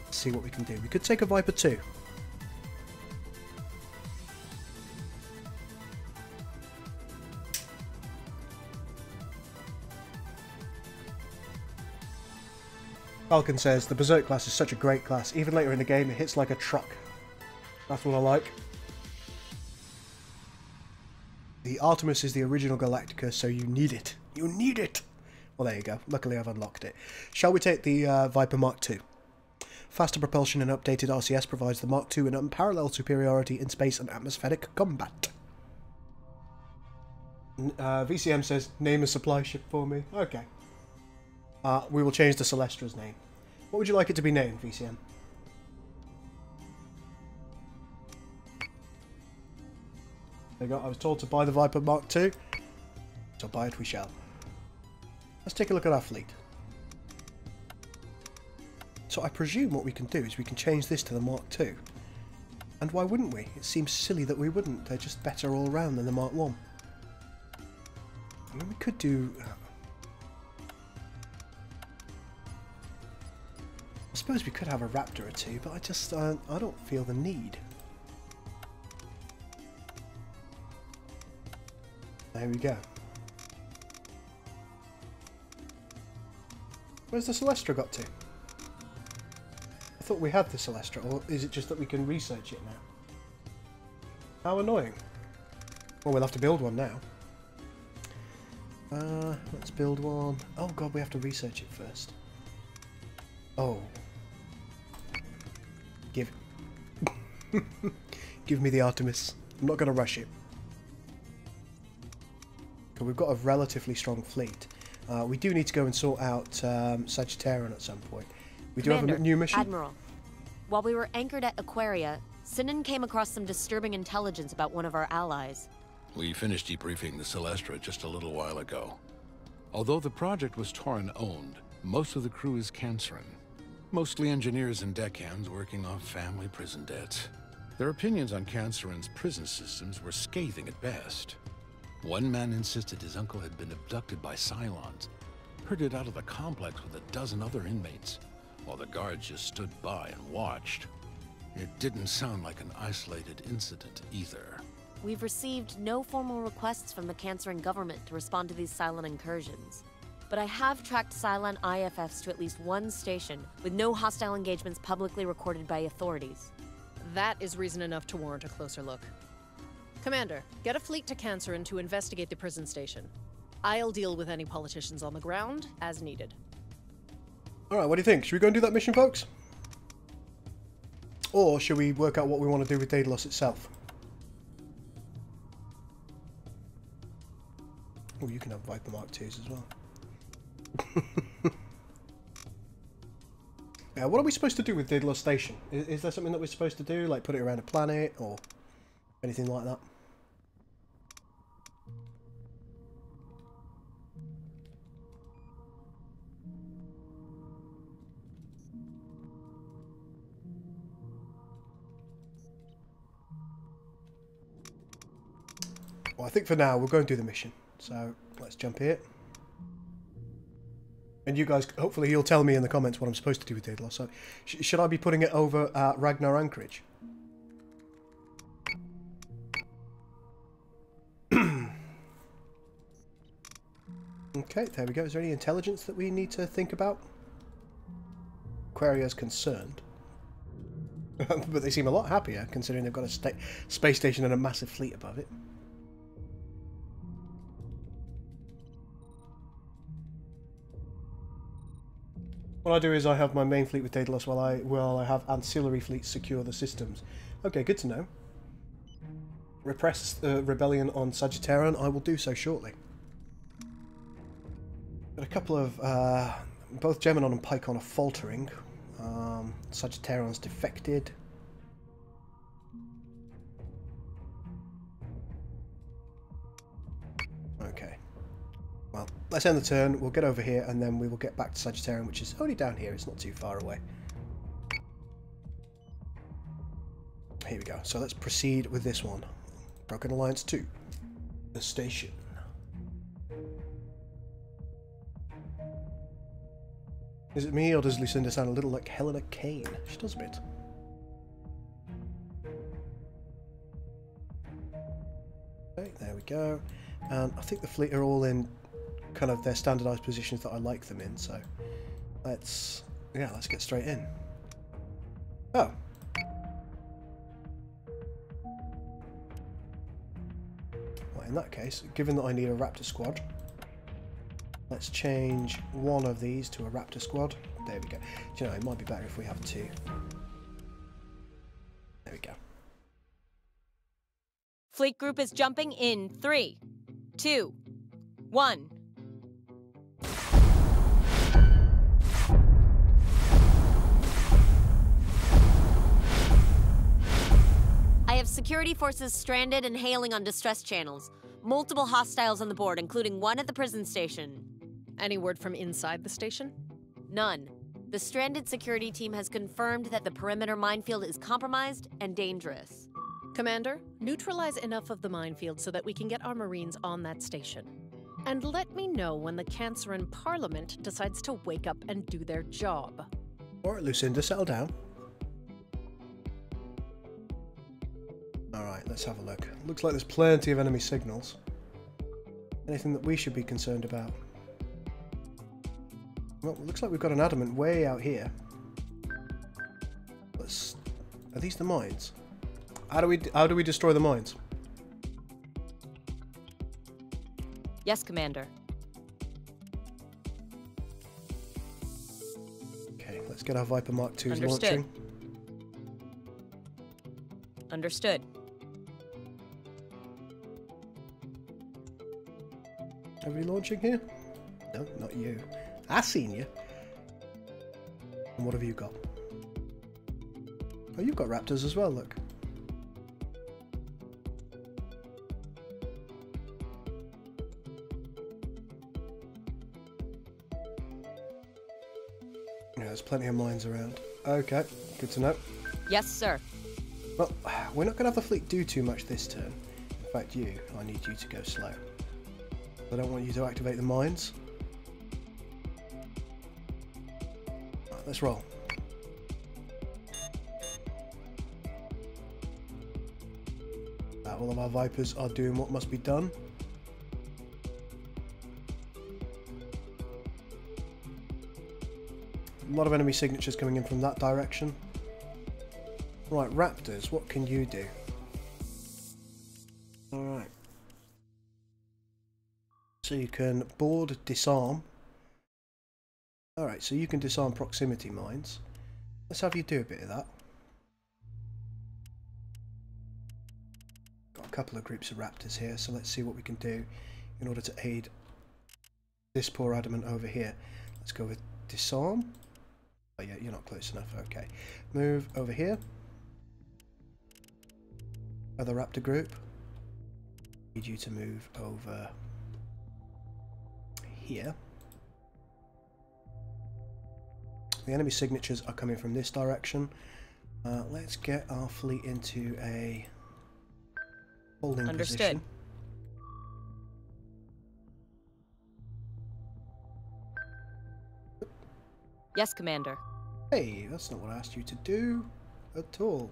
Let's see what we can do. We could take a Viper 2. Falcon says, the Berserk class is such a great class. Even later in the game, it hits like a truck. That's what I like. The Artemis is the original Galactica, so you need it. You need it! Well, there you go. Luckily, I've unlocked it. Shall we take the Viper Mark II? Faster propulsion and updated RCS provides the Mark II an unparalleled superiority in space and atmospheric combat. VCM says, name a supply ship for me. Okay. We will change the Celestra's name. What would you like it to be named, VCM? There you go. I was told to buy the Viper Mark II, so buy it we shall. Let's take a look at our fleet. So I presume what we can do is we can change this to the Mark II. And why wouldn't we? It seems silly that we wouldn't. They're just better all round than the Mark I. I mean, we could do... I suppose we could have a Raptor or two, but I don't feel the need. There we go. Where's the Celestra got to? I thought we had the Celestra, or is it just that we can research it now? How annoying. Well, we'll have to build one now. Let's build one. Oh god, we have to research it first. Oh. Give me the Artemis. I'm not going to rush it. We've got a relatively strong fleet. We do need to go and sort out Sagittarian at some point. We do have a new mission. Admiral, while we were anchored at Aquaria, Sinan came across some disturbing intelligence about one of our allies. We finished debriefing the Celestra just a little while ago. Although the project was Tauran-owned, most of the crew is Canceran. Mostly engineers and deckhands working off family prison debts. Their opinions on Canceran's prison systems were scathing at best. One man insisted his uncle had been abducted by Cylons, herded out of the complex with a dozen other inmates, while the guards just stood by and watched. It didn't sound like an isolated incident either. We've received no formal requests from the Canceran government to respond to these Cylon incursions. But I have tracked Cylon IFFs to at least one station, with no hostile engagements publicly recorded by authorities. That is reason enough to warrant a closer look. Commander, get a fleet to Canceran to investigate the prison station. I'll deal with any politicians on the ground as needed. Alright, what do you think? Should we go and do that mission, folks? Or should we work out what we want to do with Daedalus itself? Oh, you can have Viper Mark IIs as well. Yeah, what are we supposed to do with Daedalus Station? Is there something that we're supposed to do? Like put it around a planet or anything like that? Well, I think for now we'll go and do the mission. So let's jump here. And you guys, hopefully you'll tell me in the comments what I'm supposed to do with Daedalus. So, should I be putting it over at Ragnar Anchorage? Okay, there we go. Is there any intelligence that we need to think about? Aquaria's concerned. But they seem a lot happier, considering they've got a space station and a massive fleet above it. What I do is I have my main fleet with Daedalus while I have ancillary fleets secure the systems. Okay, good to know. Repress the rebellion on Sagittarian. I will do so shortly. Got a couple of both Geminon and Pycon are faltering. Sagittarian's defected. Okay. Well, let's end the turn. We'll get over here, and then we will get back to Sagittarian, which is only down here. It's not too far away. Here we go. So let's proceed with this one. Broken Alliance 2. The station. Is it me, or does Lucinda sound a little like Helena Kane? She does a bit. Okay, there we go. And I think the fleet are all in kind of their standardised positions that I like them in, so let's get straight in. Oh. Well, in that case, given that I need a Raptor squad, let's change one of these to a Raptor squad. There we go. Do you know, it might be better if we have two. There we go. Fleet group is jumping in 3, 2, 1. I have security forces stranded and hailing on distress channels. Multiple hostiles on the board, including one at the prison station. Any word from inside the station? None. The stranded security team has confirmed that the perimeter minefield is compromised and dangerous. Commander, neutralize enough of the minefield so that we can get our Marines on that station. And let me know when the Canceran Parliament decides to wake up and do their job. Alright, Lucinda, settle down. Alright, let's have a look. Looks like there's plenty of enemy signals. Anything that we should be concerned about? Well, it looks like we've got an adamant way out here. Are these the mines? How do we destroy the mines? Yes, Commander. Okay, let's get our Viper Mark IIs Understood. launching. Understood. Are we launching here? No, not you. I seen you. And what have you got? Oh, you've got Raptors as well, look. Yeah, there's plenty of mines around. Okay, good to know. Yes, sir. Well, we're not going to have the fleet do too much this turn. In fact, I need you to go slow. I don't want you to activate the mines. Right, let's roll. All of our Vipers are doing what must be done. A lot of enemy signatures coming in from that direction. Right, Raptors, what can you do? Alright. So you can board, disarm. Alright, so you can disarm proximity mines. Let's have you do a bit of that. Got a couple of groups of Raptors here, so let's see what we can do in order to aid this poor adamant over here. Let's go with disarm. Oh yeah, you're not close enough. Okay. Move over here. Other Raptor group. Need you to move over here. The enemy signatures are coming from this direction. Let's get our fleet into a holding Understood. position. Yes, Commander. Hey, that's not what I asked you to do at all.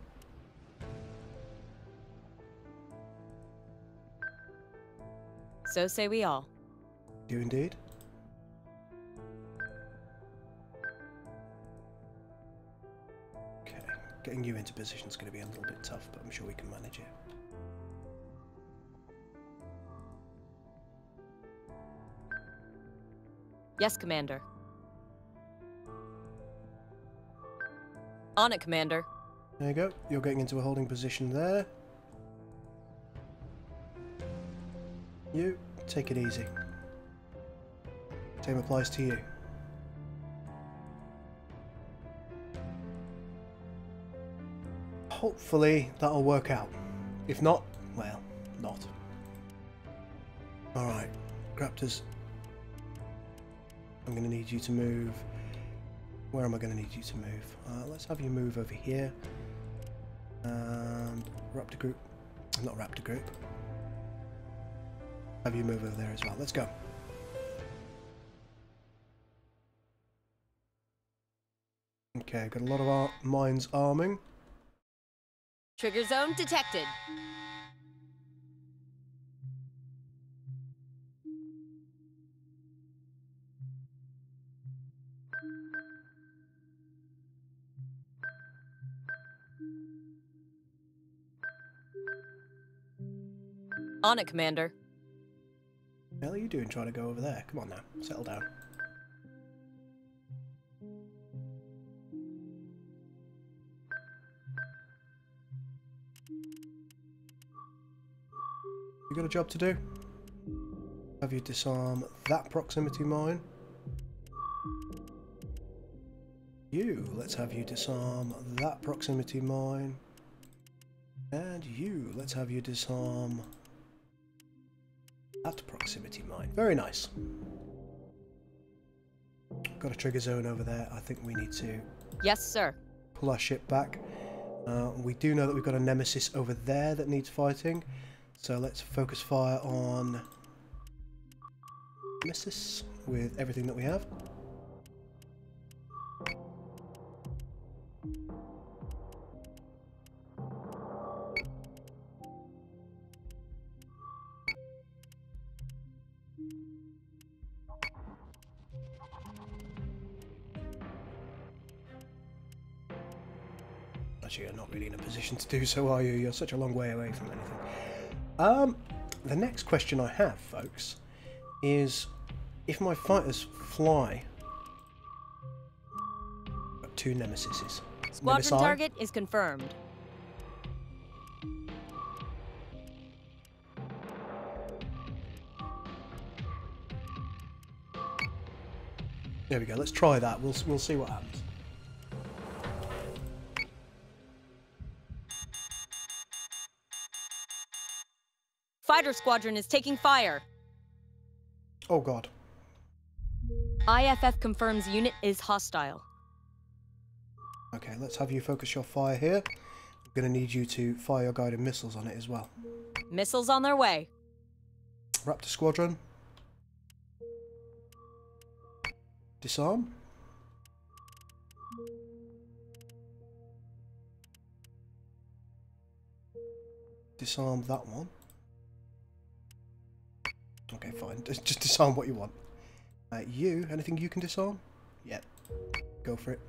So say we all. Do indeed. Okay, getting you into position is going to be a little bit tough, but I'm sure we can manage it. Yes, Commander. On it, Commander. There you go. You're getting into a holding position there. You, take it easy. Same applies to you. Hopefully that'll work out. If not, well, not. Alright, Raptors. I'm going to need you to move. Where am I going to need you to move? Let's have you move over here. And Raptor Group. Not Raptor Group. Have you move over there as well. Let's go. Okay, got a lot of mines arming. Trigger zone detected. On it, Commander. What the hell are you doing trying to go over there? Come on now, settle down. You got a job to do? Have you disarm that proximity mine? You, let's have you disarm that proximity mine. And you, let's have you disarm that proximity mine. Very nice. Got a trigger zone over there. I think we need to... Yes, sir. Pull our ship back. We do know that we've got a nemesis over there that needs fighting. So let's focus fire on nemesis with everything that we have. Actually, you're not really in a position to do so, are you? You're such a long way away from anything. The next question I have, folks, is if my fighters fly... Got two nemesises. Squadron Nemesi. target is confirmed. There we go. Let's try that. We'll see what happens. Fighter squadron is taking fire. Oh god. IFF confirms unit is hostile. Okay, let's have you focus your fire here. I'm going to need you to fire your guided missiles on it as well. Missiles on their way. Raptor squadron. Disarm. Disarm that one. Okay, fine. Just disarm what you want. You, anything you can disarm? Yep. Go for it.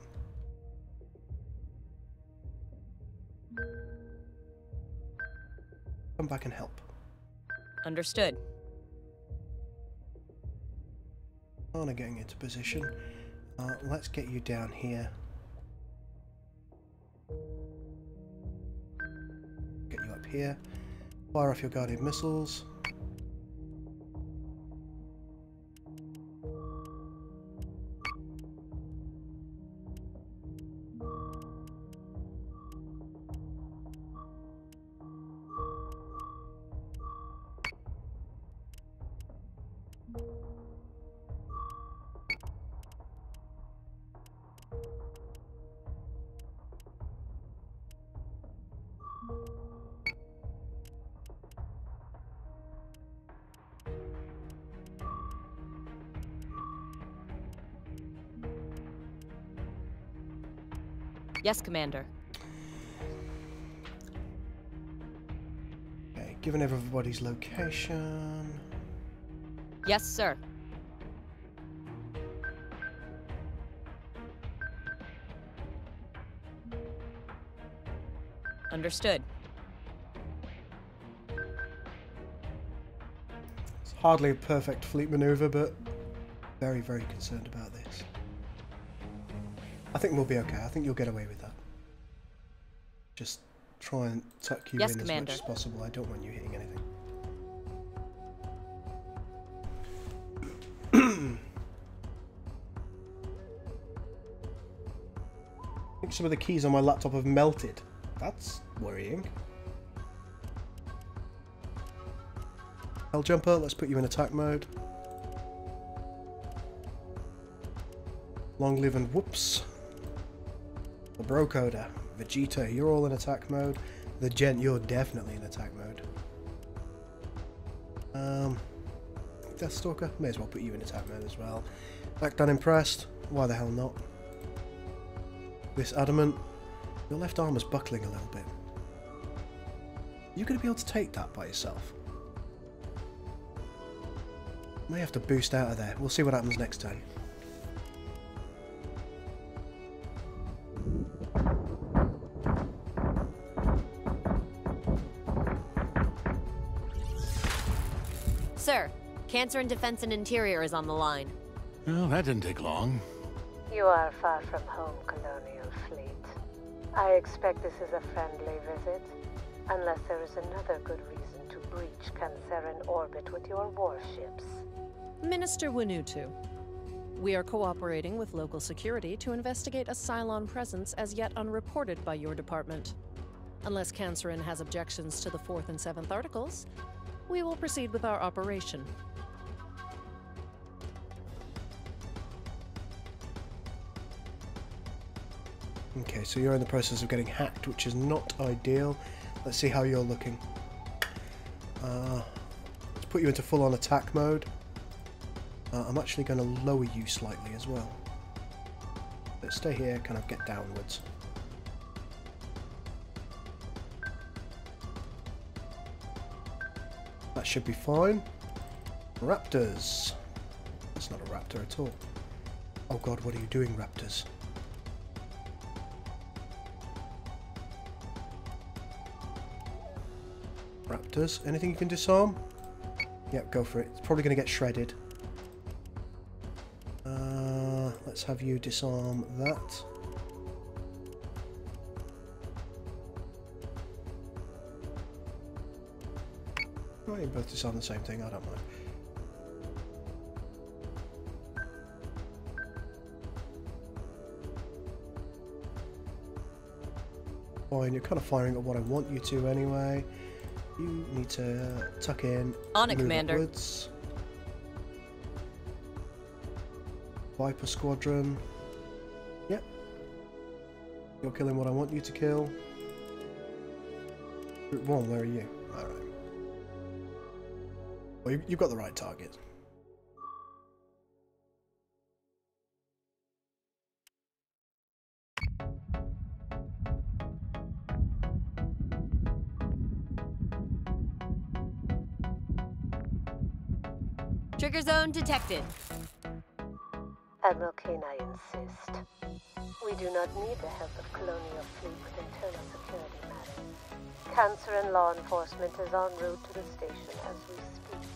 Come back and help. Understood. Anna getting into position. Let's get you down here. Get you up here. Fire off your guided missiles. Yes, Commander. Okay, given everybody's location. Yes, sir. Understood. It's hardly a perfect fleet maneuver, but very, very concerned about this. I think we'll be okay. I think you'll get away with that. Just try and tuck you Yes, in Commander. as much as possible. I don't want you hitting anything. I think some of the keys on my laptop have melted. That's worrying. Hell jumper, let's put you in attack mode. Long live and whoops. The Brocoder, Vegeta, you're all in attack mode. The Gent, you're definitely in attack mode. Deathstalker, may as well put you in attack mode as well. Act unimpressed, why the hell not? This Adamant, your left arm is buckling a little bit. You're going to be able to take that by yourself. May have to boost out of there. We'll see what happens next turn. Sir, Cancer in Defense and Interior is on the line. Well, that didn't take long. You are far from home, Colonial Fleet. I expect this is a friendly visit, unless there is another good reason to breach Canceran orbit with your warships. Minister Winutu, we are cooperating with local security to investigate a Cylon presence as yet unreported by your department. Unless Canceran has objections to the 4th and 7th articles, we will proceed with our operation. Okay, so you're in the process of getting hacked, which is not ideal. Let's see how you're looking. Let's put you into full-on attack mode. I'm actually going to lower you slightly as well. Let's stay here, kind of get downwards. That should be fine. Raptors. That's not a raptor at all. Oh god, what are you doing, Raptors? Raptors, anything you can disarm? Yep, go for it. It's probably going to get shredded. Let's have you disarm that. Oh, you both disarm the same thing, I don't mind. Fine, you're kind of firing at what I want you to anyway. You need to tuck in. On it, move Commander. upwards. Viper Squadron. Yep. You're killing what I want you to kill. Group 1, where are you? Alright. Well, you've got the right target. Trigger zone detected. Admiral Kane, I insist. We do not need the help of Colonial Fleet with internal security matters. Cancer and law enforcement is en route to the station as we speak.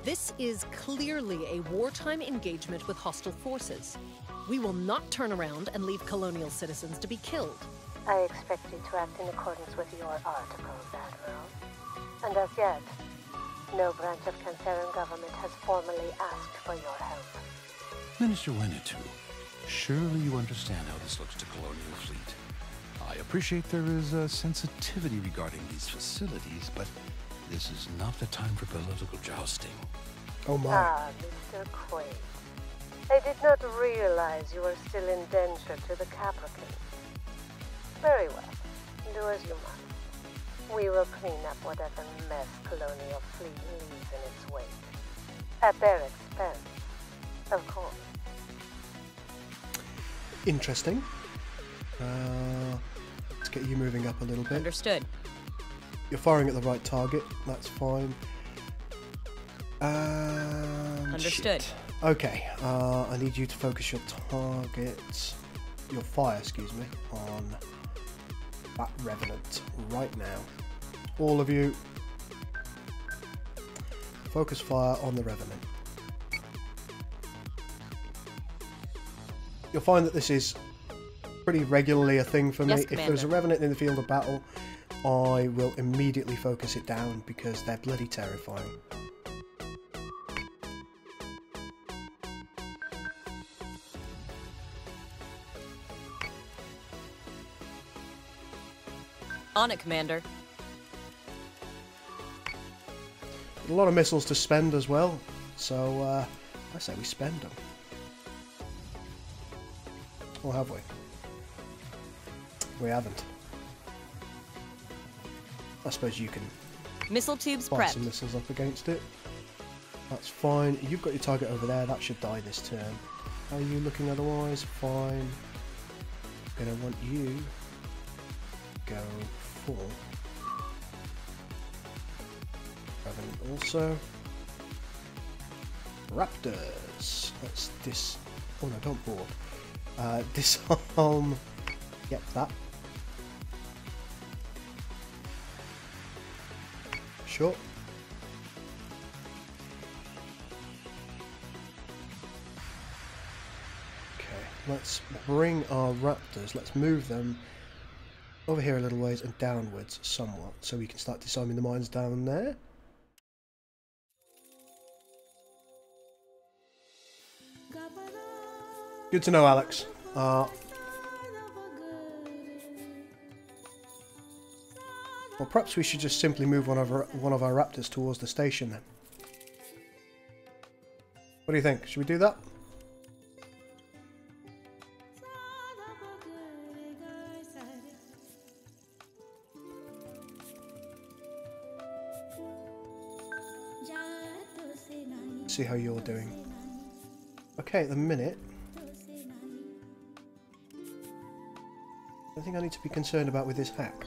This is clearly a wartime engagement with hostile forces. We will not turn around and leave colonial citizens to be killed. I expect you to act in accordance with your articles, Admiral. And as yet, no branch of Canceran government has formally asked for your help. Minister Winnetou, surely you understand how this looks to Colonial Fleet. I appreciate there is a sensitivity regarding these facilities, but this is not the time for political jousting. Oh my. Ah, Mr. Quaid. I did not realize you were still indentured to the Capricorns. Very well. Do as you must. We will clean up whatever mess Colonial Fleet leaves in its wake. At their expense, of course. Interesting. Let's get you moving up a little bit. Understood. You're firing at the right target. That's fine. Understood. Shit. Okay. I need you to focus your target, your fire, excuse me, on that Revenant right now. All of you, focus fire on the Revenant. You'll find that this is pretty regularly a thing for me. Yes, if there's a Commander. Revenant in the field of battle, I will immediately focus it down because they're bloody terrifying. On it, Commander. A lot of missiles to spend as well, so I say we spend them. Or have we? We haven't. I suppose you can Missile tubes fire prepped. some missiles up against it. That's fine. You've got your target over there. That should die this turn. How are you looking otherwise? Fine. Gonna want you to go for Revenant also. Raptors. Let's oh no, don't board. Disarm. Yep, that. Sure. Okay, let's bring our raptors. Let's move them over here a little ways and downwards somewhat, so we can start disarming the mines down there. Good to know, Alex. Well, perhaps we should just simply move one of our raptors towards the station then. What do you think? Should we do that? See how you're doing. Okay, at the minute, I think I need to be concerned about with this hack.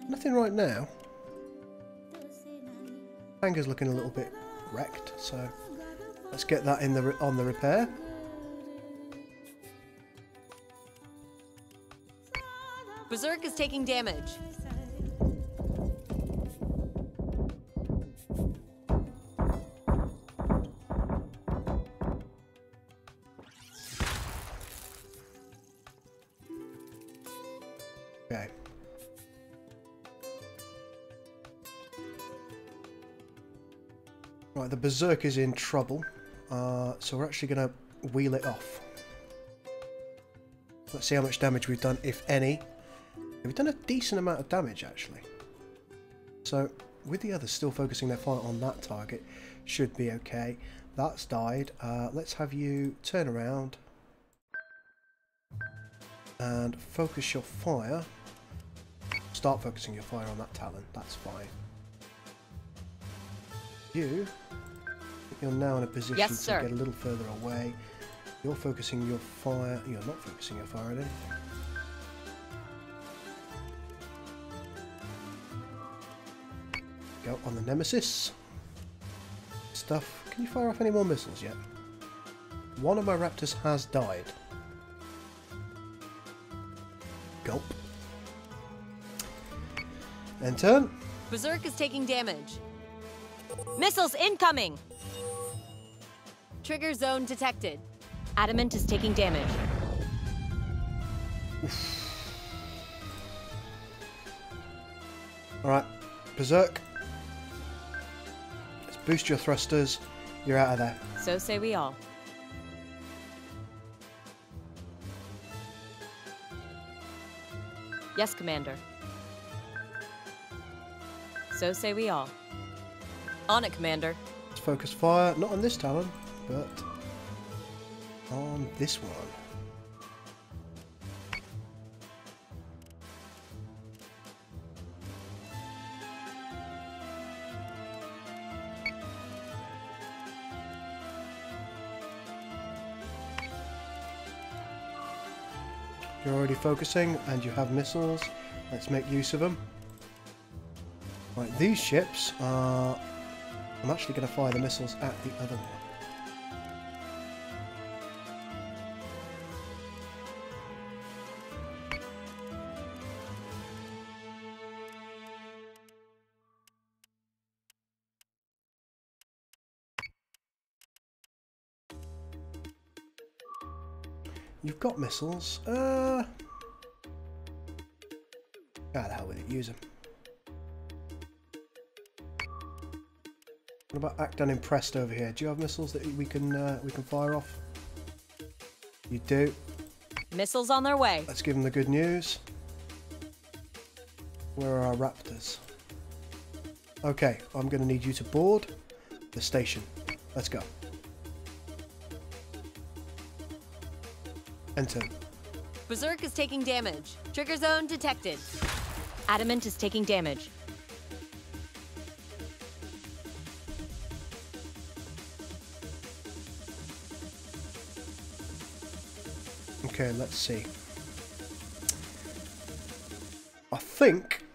Nothing right now. Hangar's looking a little bit wrecked, so let's get that in on the repair. Berserk is taking damage. Okay. Right, the Berserk is in trouble, so we're actually going to wheel it off. Let's see how much damage we've done, if any. We've done a decent amount of damage, actually. So, with the others still focusing their fire on that target, should be okay. That's died. Let's have you turn around and focus your fire. Start focusing your fire on that Talon. That's fine. You're now in a position Yes, to sir. get a little further away. You're focusing your fire. You're not focusing your fire on anything. Go on the Nemesis. Stuff. Can you fire off any more missiles yet? One of my raptors has died. Gulp. End turn. Berserk is taking damage. Missiles incoming! Trigger zone detected. Adamant is taking damage. Alright, Berserk. Let's boost your thrusters. You're out of there. So say we all. Yes, Commander. So say we all. On it, Commander. Let's focus fire, not on this Talon, but on this one. You're already focusing, and you have missiles. Let's make use of them. Right, these ships are... I'm actually going to fire the missiles at the other one. You've got missiles. Ah, the hell with it. Use them. What about act unimpressed over here? Do you have missiles that we can fire off? You do. Missiles on their way. Let's give them the good news. Where are our raptors? Okay, I'm going to need you to board the station. Let's go. Enter. Berserk is taking damage. Trigger zone detected. Adamant is taking damage. Okay, let's see. I think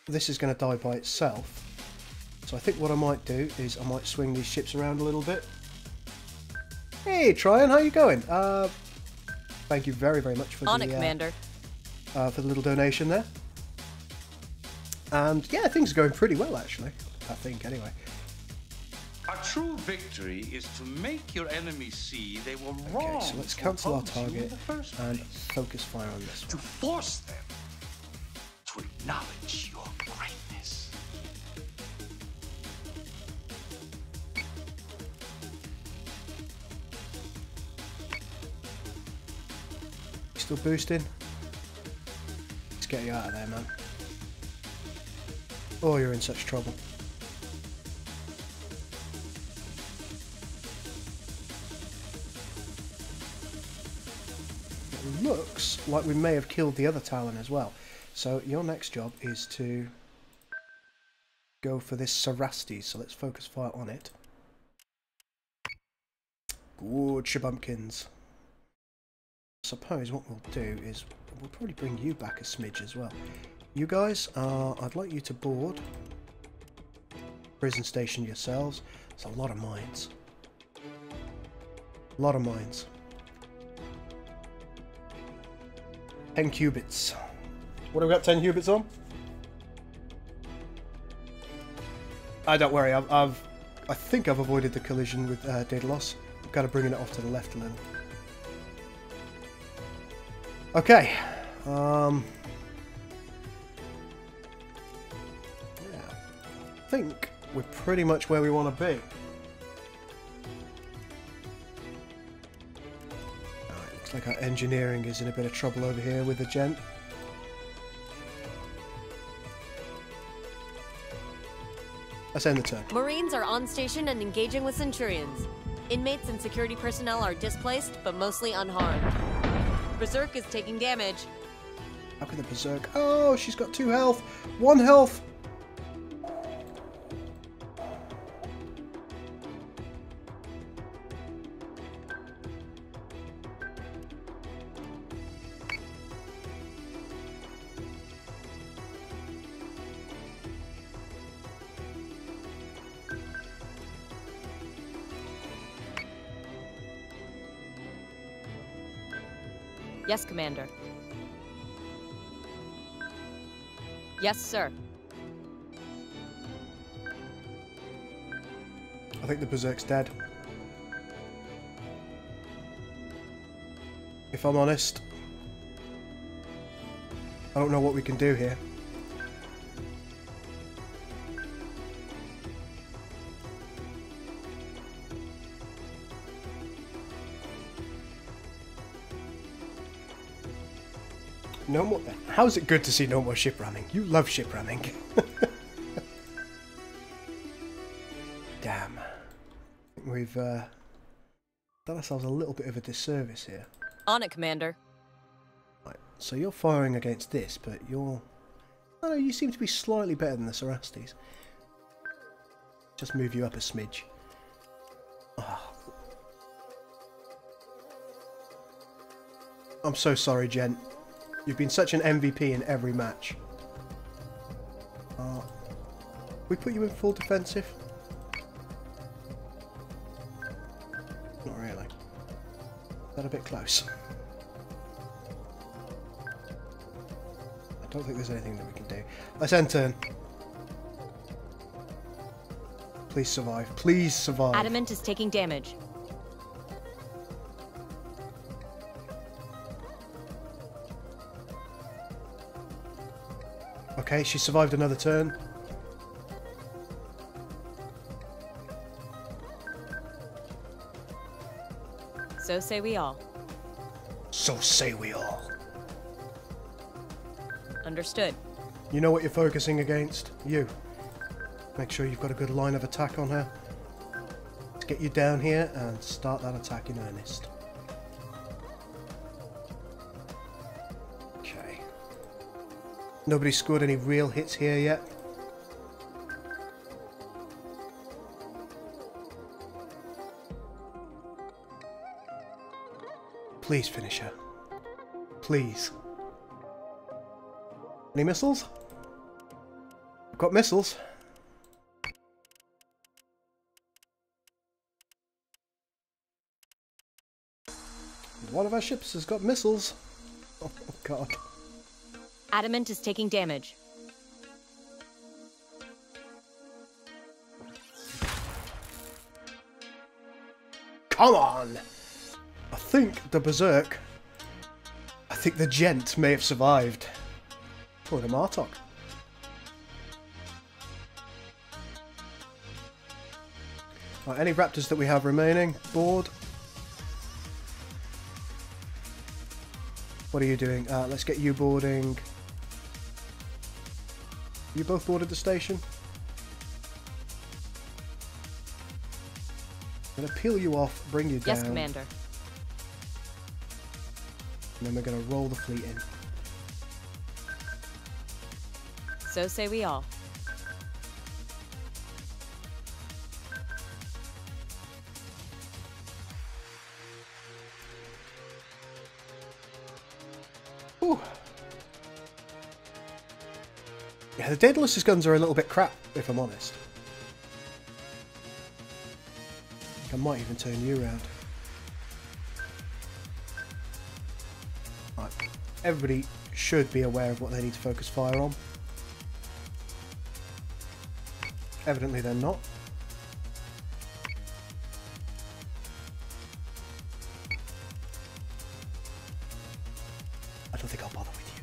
this is going to die by itself. So I think what I might do is I might swing these ships around a little bit. Hey, Tryon, how you going? Thank you very, very much for On it, Commander. For the little donation there. And yeah, things are going pretty well, actually. I think, anyway. A true victory is to make your enemies see they were wrong. Okay, so let's cancel our target and focus fire on this to one. force them to acknowledge your greatness. Still boosting? Let's get you out of there, man. Oh, you're in such trouble. It looks like we may have killed the other Talon as well. So your next job is to go for this Sarastes. So let's focus fire on it. Good shabumpkins. I suppose what we'll do is we'll probably bring you back a smidge as well. You guys, I'd like you to board prison station yourselves. There's a lot of mines. A lot of mines. 10 cubits. What have we got 10 cubits on? Don't worry, I think I've avoided the collision with Daedalus. I've got to bring it off to the left a little. Okay. Yeah. I think we're pretty much where we want to be. Alright, looks like our engineering is in a bit of trouble over here with the gent. Let's end the turn. Marines are on station and engaging with Centurions. Inmates and security personnel are displaced, but mostly unharmed. Berserk is taking damage. How can the Berserk? Oh, she's got 2 health. 1 health. Yes, Commander. Yes, sir. I think the Berserk's dead. If I'm honest, I don't know what we can do here. No more. How's it good to see no more ship ramming? You love ship ramming. Damn. We've done ourselves a little bit of a disservice here. On it, Commander. Right, so you're firing against this, but you're... I don't know, you seem to be slightly better than the Sarastes. Just move you up a smidge. Oh. I'm so sorry, gent. You've been such an MVP in every match. We put you in full defensive? Not really. Is that a bit close? I don't think there's anything that we can do. Let's end turn. Please survive. Please survive. Adamant is taking damage. Okay, she survived another turn. So say we all. So say we all. Understood. You know what you're focusing against? You. Make sure you've got a good line of attack on her. Let's get you down here and start that attack in earnest. Okay. Nobody's scored any real hits here yet. Please finish her. Please. Any missiles? I've got missiles. One of our ships has got missiles. Oh god. Adamant is taking damage. Come on! I think the Berserk... I think the Gent may have survived. Or the Martok. Right, any Raptors that we have remaining? Board? What are you doing? Let's get you boarding. You both boarded the station? I'm going to peel you off, bring you down. Yes, Commander. And then we're going to roll the fleet in. So say we all. Ooh. Yeah, the Daedalus' guns are a little bit crap, if I'm honest. I might even turn you around. Right. Everybody should be aware of what they need to focus fire on. Evidently they're not. I don't think I'll bother with you.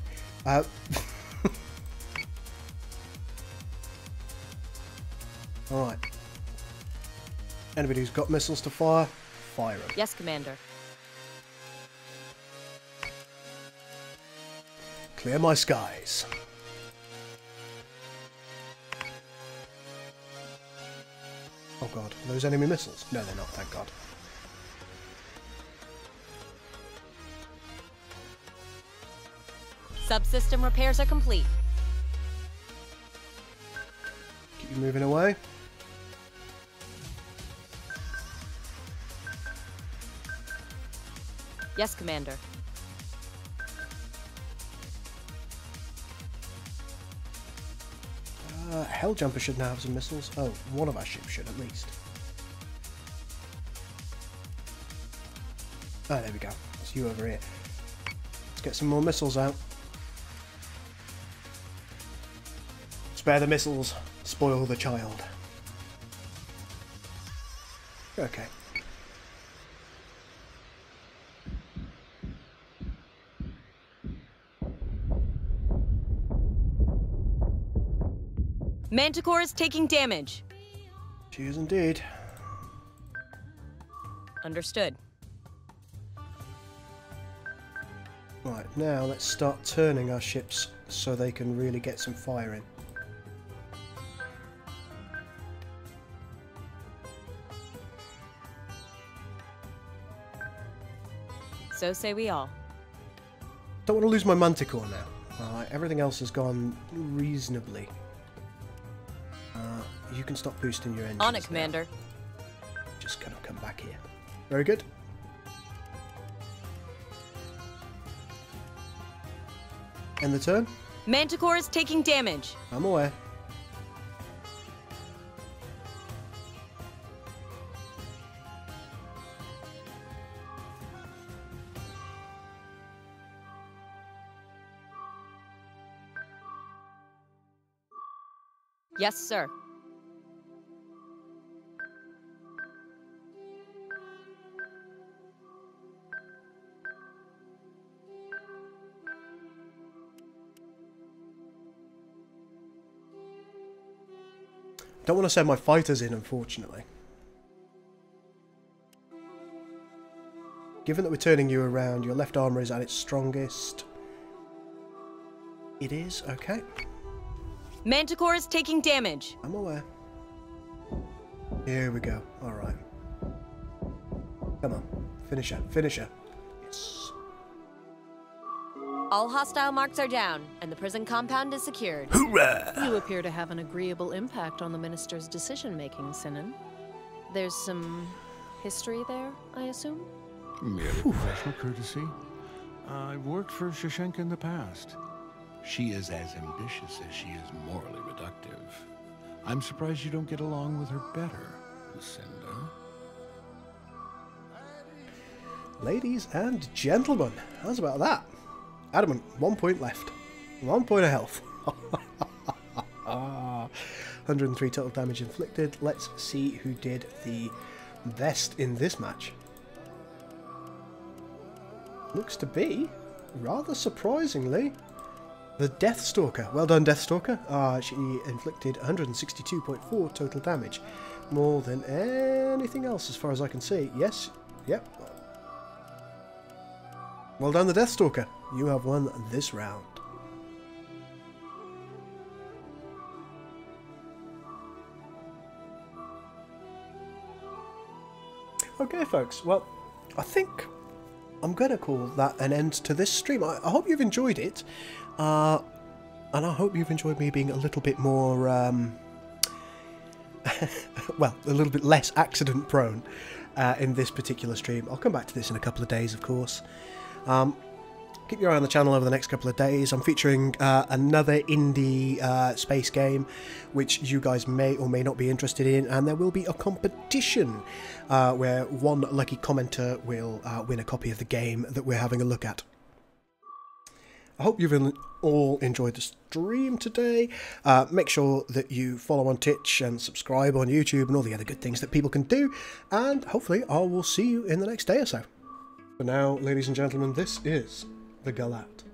Alright. Anybody who's got missiles to fire, fire them. Yes, Commander. Clear my skies. Oh god, are those enemy missiles? No, they're not, thank god. Subsystem repairs are complete. Keep you moving away. Yes, Commander. Helljumper should now have some missiles. Oh, one of our ships should at least. Oh, there we go. It's you over here. Let's get some more missiles out. Spare the missiles, spoil the child. Okay. Manticore is taking damage. She is indeed. Understood. Right, now let's start turning our ships so they can really get some fire in. So say we all. Don't want to lose my Manticore now. Alright, everything else has gone reasonably. You can stop boosting your engines On it, now. Commander. Just gonna come back here. Very good. End the turn. Manticore is taking damage. I'm aware. Yes, sir. Don't want to send my fighters in, unfortunately. Given that we're turning you around, your left armor is at its strongest. It is, okay. Manticore is taking damage. I'm aware. Here we go. Alright. Come on. Finish her. Finish her. Yes. All hostile marks are down, and the prison compound is secured. Hoorah! You appear to have an agreeable impact on the minister's decision-making, Sinan. There's some history there, I assume? Merely professional courtesy. I've worked for Shashenka in the past. She is as ambitious as she is morally reductive. I'm surprised you don't get along with her better, Lucinda. Ladies and gentlemen, how's about that? Adamant, 1 point left. 1 point of health. 103 total damage inflicted. Let's see who did the best in this match. Looks to be, rather surprisingly, the Deathstalker. Well done, Deathstalker. She inflicted 162.4 total damage. More than anything else as far as I can see. Yes, yep. Well done, the Deathstalker. You have won this round. Okay, folks. Well, I think I'm going to call that an end to this stream. I hope you've enjoyed it. And I hope you've enjoyed me being a little bit more, well, a little bit less accident prone in this particular stream. I'll come back to this in a couple of days, of course. Keep your eye on the channel over the next couple of days. I'm featuring another indie space game, which you guys may or may not be interested in, and there will be a competition where one lucky commenter will win a copy of the game that we're having a look at. I hope you've all enjoyed the stream today. Make sure that you follow on Twitch and subscribe on YouTube and all the other good things that people can do, and hopefully I will see you in the next day or so. For now, ladies and gentlemen, this is the Galat.